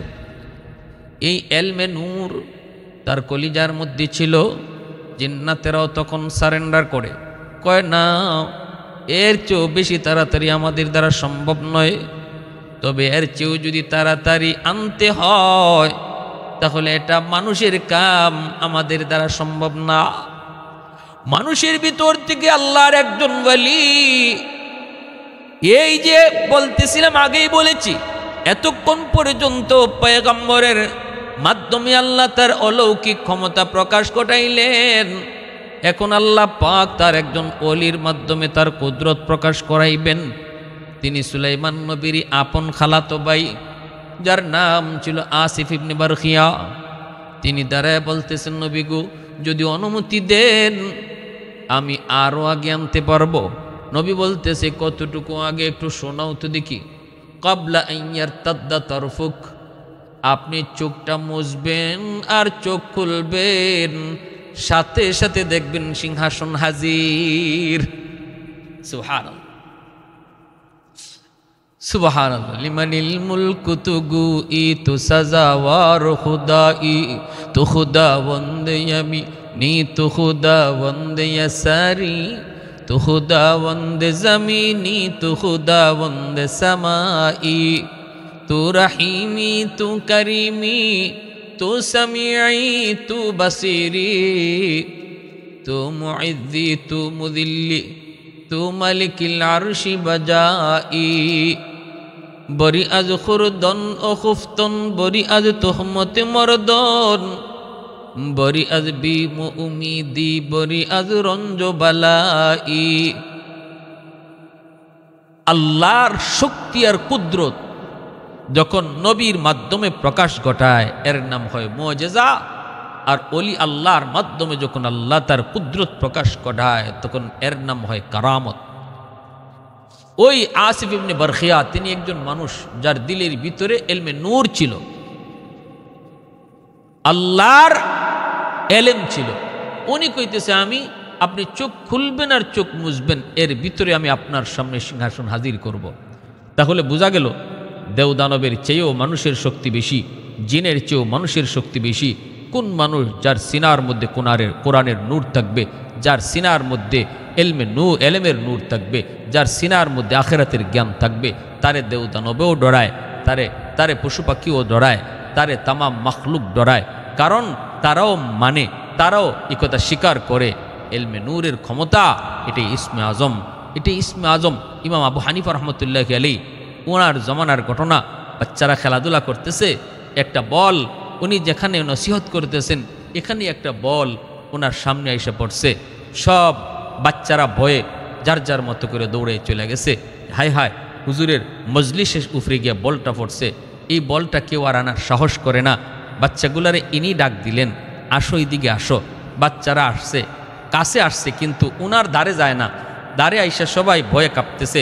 এই এলমে নূর তার কলিজার মধ্যে ছিল। জিন্নাতেরাও তখন সারেন্ডার করে, কয় না, এর চেয়েও বেশি তাড়াতাড়ি আমাদের দ্বারা সম্ভব নয়, তবে এর চেয়েও যদি তাড়াতাড়ি আনতে হয় তাহলে এটা মানুষের কাম, আমাদের দ্বারা সম্ভব না। মানুষের ভিতর থেকে আল্লাহর একজন ওয়ালি, এই যে বলতেছিলাম, আগেই বলেছি, এতক্ষণ পর্যন্ত পয়গম্বরের মাধ্যমে আল্লাহ তার অলৌকিক ক্ষমতা প্রকাশ ঘটাইলেন। এখন আল্লাহ পাক তার একজন ওলির মাধ্যমে তার কুদরত প্রকাশ করাইবেন। তিনি সুলাইমান নবীর আপন খালাতো ভাই, যার নাম ছিল আসিফ ইবনে বারখিয়া। তিনি দাঁড়ায় বলতেছেন, নবী গো, যদি অনুমতি দেন আমি আরো আগে আনতে পারবো। নবী বলতেছে, কতটুকু আগে একটু শোনাও তো দেখি। ক্বাবলা আন ইয়ারতাদ্দা তারফুক, আপনি চোখটা মুছবেন আর চোখ খুলবেন, সাথে সাথে দেখবেন সিংহাসন হাজির। সুবহানাল্লাহ, সুবহানাল্লাহ। লিমানিল মুলকু তুগু ই তু সাজাওয়ার খুদাই, তু খুদাবন্দে আমি নি, তু খুদাবন্দে সারি, তু খুদাবন্দে জমিনি, তু খুদাবন্দে সামাই, তু রহিমি তু করিমি, তু সামিঈ তু বসিরি, তু মুইজ্জি তু মুদিল্লি, তু মালিকিল আরশি বাজাই। বরি আজ খুরদন ও খুফতন, বরি আজ তোহমতে মরদন, বরি আজ বিম উমিদি, বরি আজ রঞ্জ বালাই। আল্লাহর শক্তি আর কুদরত যখন নবীর মাধ্যমে প্রকাশ ঘটায় এর নাম হয় মুআজিজা। আর ওলি আল্লাহর মাধ্যমে যখন আল্লাহ তার কুদরত প্রকাশ ঘটায় তখন এর নাম হয় কারামত। ওই আসিফ ইবনে বারখিয়া তিনি একজন মানুষ যার দিলের ভিতরে এলমে নূর ছিল, আল্লাহর এলেম ছিল। উনি কইতেছে, আমি, আপনি চোখ খুলবেন আর চোখ মুছবেন, এর ভিতরে আমি আপনার সামনে সিংহাসন হাজির করব। তাহলে বোঝা গেল দেবদানবের চেয়েও মানুষের শক্তি বেশি, জিনের চেয়েও মানুষের শক্তি বেশি। কোন মানুষ যার সিনার মধ্যে কোরআনের নূর থাকবে, যার সিনার মধ্যে এলেমের নূর থাকবে, যার সিনার মধ্যে আখিরাতের জ্ঞান থাকবে, তারে দেবদানবেও ডরায়, তারে পশু পাখিও ডরায়, তারে তামাম মাখলুক ডরায়। কারণ তারাও মানে, তারাও এই কথা স্বীকার করে এলমে নূরের ক্ষমতা, এটাই ইসমে আজম, এটাই ইসমে আজম। ইমাম আবু হানিফা রহমতুল্লাহ আলাইহি, ওনার জমানার ঘটনা, বাচ্চারা খেলাধুলা করতেছে, একটা বল, উনি যেখানে নসিহত করতেছেন এখানে একটা বল ওনার সামনে এসে পড়ছে। সব বাচ্চারা ভয়ে যার যার মতো করে দৌড়ে চলে গেছে। হায় হায়, হুজুরের মজলিসের উপরে গিয়ে বলটা পড়ছে। এই বলটা কেউ আর আনার সাহস করে না। বাচ্চাগুলারে ইনি ডাক দিলেন, আসো এদিকে আসো। বাচ্চারা আসছে, কাছে আসছে, কিন্তু ওনার দ্বারে যায় না। দ্বারে আইসা সবাই ভয়ে কাঁপতেছে,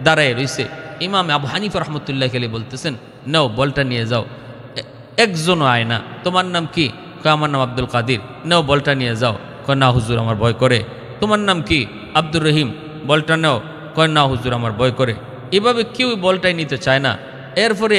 দাঁড়ায় রইছে। ইমাম আবু হানিফা রহমতুল্লাহ আলাইহি বলতেছেন, নাও বলটা নিয়ে যাও। একজনও আয় না। তোমার নাম কি? কয় আমার নাম আব্দুল কাদির। নাও বলটা নিয়ে যাও। কয় না হুজুর, আমার ভয় করে। তোমার নাম কি? আব্দুর রহিম। বলটা নাও। কয় না হুজুর আমার ভয় করে। এভাবে কেউ বলটাই নিতে চায় না। এরপরে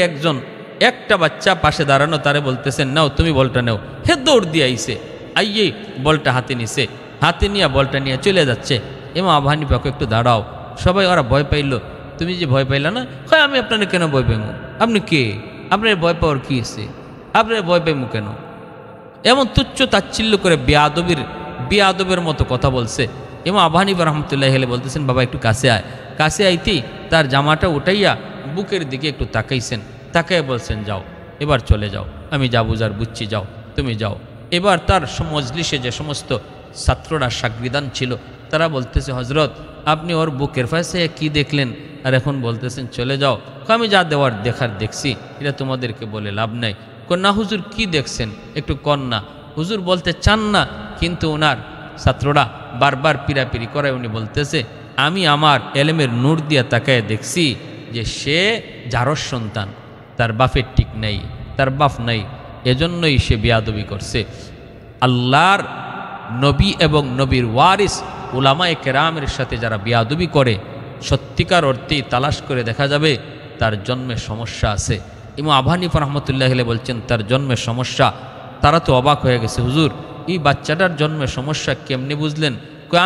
একটা বাচ্চা পাশে দাঁড়ানো, তারে বলতেছেন নাও তুমি বলটা নাও। হে দৌড় দিয়ে আইসে, আইয়ে বলটা হাতে নিছে, হাতে নিয়ে বলটা নিয়ে চলে যাচ্ছে। ইমাম আবু হানিফা কয় একটু দাঁড়াও। সবাই ওরা ভয় পাইল। তুমি যে ভয় পাইলা না? হয় আমি আপনার কেন ভয় পাইমু? আপনি কে? আপনার ভয় পাওয়ার কি আছে? আপনার ভয় পাইমু কেন? এমন তুচ্ছ তাচ্ছিল্য করে বেয়াদবের মতো কথা বলছে। ইমাম আবু হানিফা রাহমাতুল্লাহি আলাইহি বলতেছেন বাবা একটু কাছে আয়। কাছে আইতেই তার জামাটা উঠাইয়া বুকের দিকে একটু তাকাইছেন, তাকাইয়া বলছেন যাও, এবার চলে যাও, আমি যা বুঝার বুঝছি, যাও তুমি যাও। এবার তার মজলিসে যে সমস্ত ছাত্ররা সাগরিদান ছিল তারা বলতেছে হজরত আপনি ওর বুকের পাশে কি দেখলেন আর এখন বলতেছেন চলে যাও? আমি যা দেখার দেখছি, এটা তোমাদেরকে বলে লাভ নাই। না হুজুর কি দেখছেন একটু কন না। হুজুর বলতে চান না, কিন্তু ওনার ছাত্ররা বারবার পিরাপিরি করায় উনি বলতেছে আমি আমার এলেমের নূর দিয়া তাকায় দেখছি যে সে জারস সন্তান, তার বাপের ঠিক নেই, তার বাপ নাই, এজন্যই সে বেয়াদবি করছে। আল্লাহর নবী এবং নবীর ওয়ারিস উলামায়ে কেরামের সাথে যারা বেয়াদবি করে সত্যিকার অর্থেই তালাশ করে দেখা যাবে তার জন্মে সমস্যা আছে। ইমাম আবু হানিফা রাহমাতুল্লাহি আলাইহি বলছেন তার জন্মে সমস্যা। তারা তো অবাক হয়ে গেছে, হুজুর এই বাচ্চাটার জন্মে সমস্যা কেমনে বুঝলেন?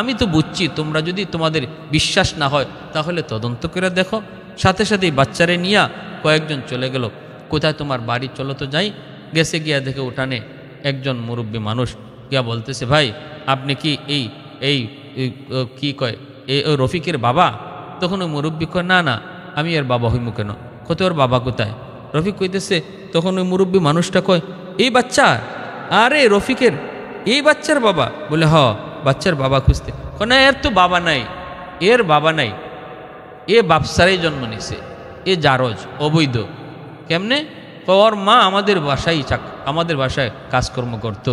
আমি তো বুঝছি, তোমরা যদি তোমাদের বিশ্বাস না হয় তাহলে তদন্ত করে দেখো। সাথে সাথে বাচ্চারে নিয়ে কয়েকজন চলে গেল। কোথায় তোমার বাড়ি? চলো তো যাই। গেছে গিয়া দেখে উঠানে একজন মুরব্বী মানুষ গিয়া বলতেছে ভাই আপনি কি এই কি কয় এই রফিকের বাবা? তখন ওই মুরব্বী কয় না না আমি এর বাবা হইমু কেন? কত ওর বাবা কোথায়? রফিক কইতেছে। তখন ওই মুরব্বী মানুষটা কয় এই বাচ্চা, আরে রফিকের এই বাচ্চার বাবা? বলে হ বাচ্চার বাবা খুঁজতে। না এর তো বাবা নাই, এর বাবা নাই, এ বাপসারাই জন্ম নিছে, এ জারজ অবৈধ। কেমনে? ওর মা আমাদের বাসায় কাজকর্ম করত।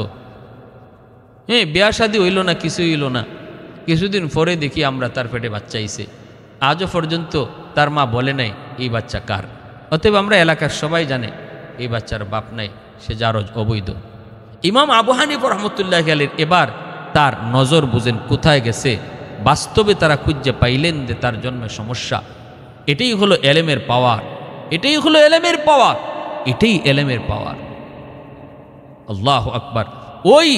বিয়া শাদী হইল না, কিছু হইল না। কিছুদিন পরে দেখি আমরা তার পেটে বাচ্চা আইছে। আজও পর্যন্ত তার মা বলে নাই এই বাচ্চা কার। অতএব আমরা এলাকার সবাই জানে এই বাচ্চার বাপ নাই, সে জারজ অবৈধ। ইমাম আবু হানিফা রাহমাতুল্লাহি আলাইহি এবার তার নজর বুঝেন কোথায় গেছে। বাস্তবে তারা খুঁজে পাইলেন যে তার জন্মে সমস্যা। এটাই হলো এলেমের পাওয়ার, এটাই হলো এলেমের পাওয়ার, এটাই এলেমের পাওয়ার। আল্লাহু আকবার। ওই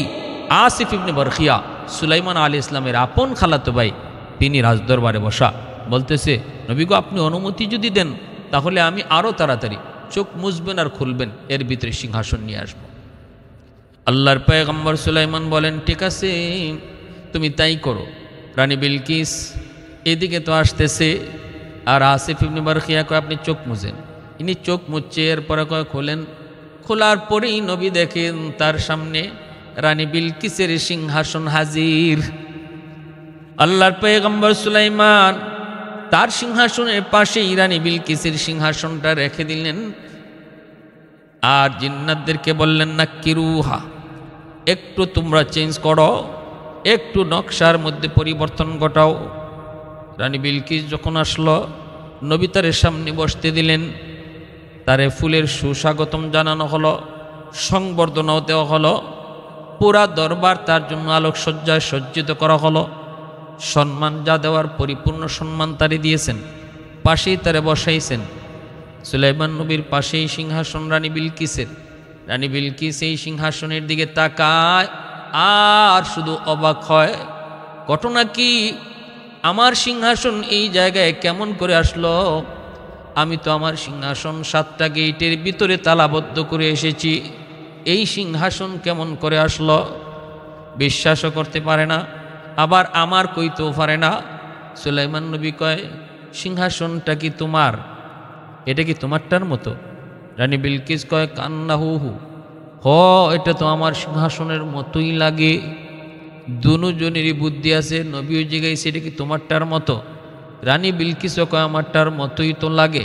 আসিফ ইবনে বরখিয়া সুলাইমান আলাইহিস সালামের আপন খালাতো ভাই, তিনি রাজদরবারে বসা, বলতেছে নবী গো আপনি অনুমতি যদি দেন তাহলে আমি আরও তাড়াতাড়ি চোখ মুছবেন আর খুলবেন, এর ভিতরে সিংহাসন নিয়ে আসবো। আল্লাহর পয়গম্বর সুলাইমান বলেন ঠিক আছে তুমি তাই করো। রানী বিলকিস এদিকে তো আসতেছে, আর আসিফ ইবনে বরখিয়া কয় আপনি চোখ মুছেন। ইনি চোখ মুছছে, এরপরে কয় খোলেন। খোলার পরেই নবী দেখেন তার সামনে রানী বিলকিসের সিংহাসন হাজির। আল্লাহর পয়গম্বর সুলাইমান তার সিংহাসনের পাশেই রানী বিলকিসের সিংহাসনটা রেখে দিলেন। আর জিন্নাতদেরকে বললেন না কিরুহা, একটু তোমরা চেঞ্জ করো, একটু নকশার মধ্যে পরিবর্তন ঘটাও। রানী বিলকিস যখন আসলো নবী তারের সামনে বসতে দিলেন। তারে ফুলের সুস্বাগতম জানানো হলো, সংবর্ধনাও দেওয়া হলো। পুরা দরবার তার জন্য আলোকসজ্জায় সজ্জিত করা হলো। সম্মান যা দেওয়ার পরিপূর্ণ সম্মান তারে দিয়েছেন। পাশেই তারে বসাইছেন। সুলাইমান নবীর পাশেই সিংহাসন রানী বিলকিসের। রানী বিলকিস এই সিংহাসনের দিকে তাকায় আর শুধু অবাক হয়। ঘটনা কি? আমার সিংহাসন এই জায়গায় কেমন করে আসলো? আমি তো আমার সিংহাসন 7টা গেটের ভিতরে তালাবদ্ধ করে এসেছি, এই সিংহাসন কেমন করে আসলো? বিশ্বাসও করতে পারে না, আবার আমার কইতেও পারে না। সুলাইমান নবী কয় সিংহাসনটা কি তোমার? এটা কি তোমারটার মতো? রানী বিলকিস কয় কান্নাহু, হ এটা তো আমার সিংহাসনের মতোই লাগে। দুজনেরই বুদ্ধি আছে। নবীও জিজ্ঞাসা এটা কি তোমারটার মতো? রানী বিলকিসও কয় আমারটার মতোই তো লাগে।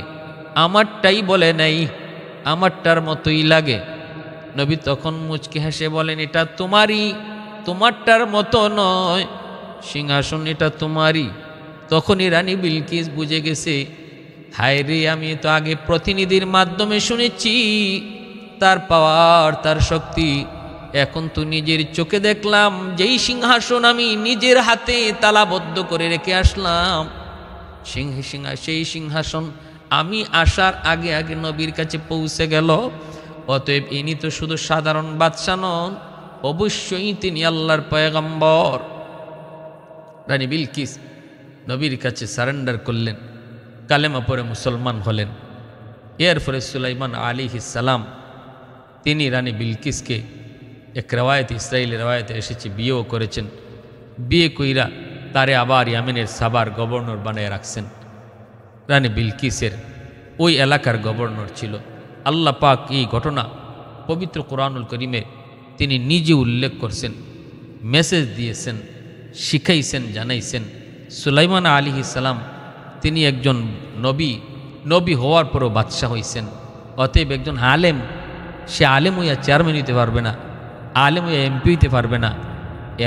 আমারটাই বলে নাই, আমারটার মতোই লাগে। নবী তখন মুচকি হেসে বলেন এটা তোমারই, তোমারটার মতো নয়, সিংহাসন এটা তোমারই। তখনই রানী বিলকিস বুঝে গেছে হায় রে, আমি তো আগে প্রতিনিধির মাধ্যমে শুনেছি তার পাওয়ার, তার শক্তি, এখন তো নিজের চোখে দেখলাম যেই সিংহাসন আমি নিজের হাতে তালাবদ্ধ করে রেখে আসলাম, সেই সিংহাসন আমি আসার আগে আগে নবীর কাছে পৌঁছে গেল। অতএব ইনি তো শুধু সাধারণ বাদশা নন, অবশ্যই তিনি আল্লাহর পয়গম্বর। রানী বিলকিস নবীর কাছে সারেন্ডার করলেন, কালেমা পড়ে মুসলমান হলেন। এরপরে সুলাইমান আলাইহিস সালাম তিনি রানী বিলকিসকে, এক রেওয়ায়ত ইসরায়েলি রেওয়ায়তে এসেছে, বিয়েও করেছেন। বিয়ে কইরা তারে আবার ইয়ামেনের সাবার গভর্নর বানিয়ে রাখছেন। রানী বিলকিসের ওই এলাকার গভর্নর ছিল। আল্লাহ পাক এই ঘটনা পবিত্র কোরআনুল করিমে তিনি নিজে উল্লেখ করছেন, মেসেজ দিয়েছেন, শিখাইছেন, জানাইছেন। সুলাইমান আলাইহিস সালাম তিনি একজন নবী হওয়ার পরও বাদশাহ হইছেন। অতএব একজন আলেম, সে আলেম হইয়া চেয়ারম্যান হইতে পারবে না, আলেম হইয়া এমপি হইতে পারবে না,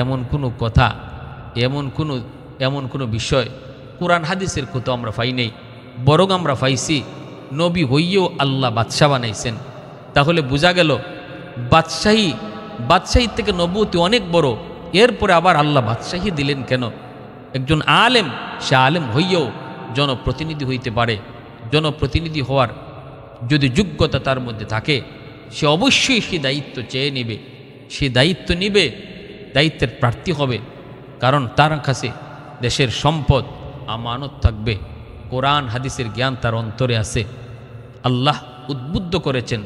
এমন কোনো কথা, এমন কোনো বিষয় কোরআন হাদিসের কোথাও আমরা পাই নাই। বরং আমরা পাইছি নবী হইয়েও আল্লাহ বাদশাহ বানাইছেন। তাহলে বোঝা গেল বাদশাহী থেকে নবুয়তি অনেক বড়। এরপরে আবার আল্লাহ বাদশাহী দিলেন কেন? একজন আলেম, সে আলেম হইয়েও জনপ্রতিনিধি হইতে পারে। জনপ্রতিনিধি হওয়ার যদি যোগ্যতা তার মধ্যে থাকে, সে অবশ্যই সে দায়িত্ব চেয়ে নেবে, সে দায়িত্ব নিবে, দায়িত্বের প্রার্থী হবে। কারণ তার কাছে দেশের সম্পদ আমানত থাকবে, কোরআন হাদিসের জ্ঞান তার অন্তরে আছে। আল্লাহ উদ্বুদ্ধ করেছেন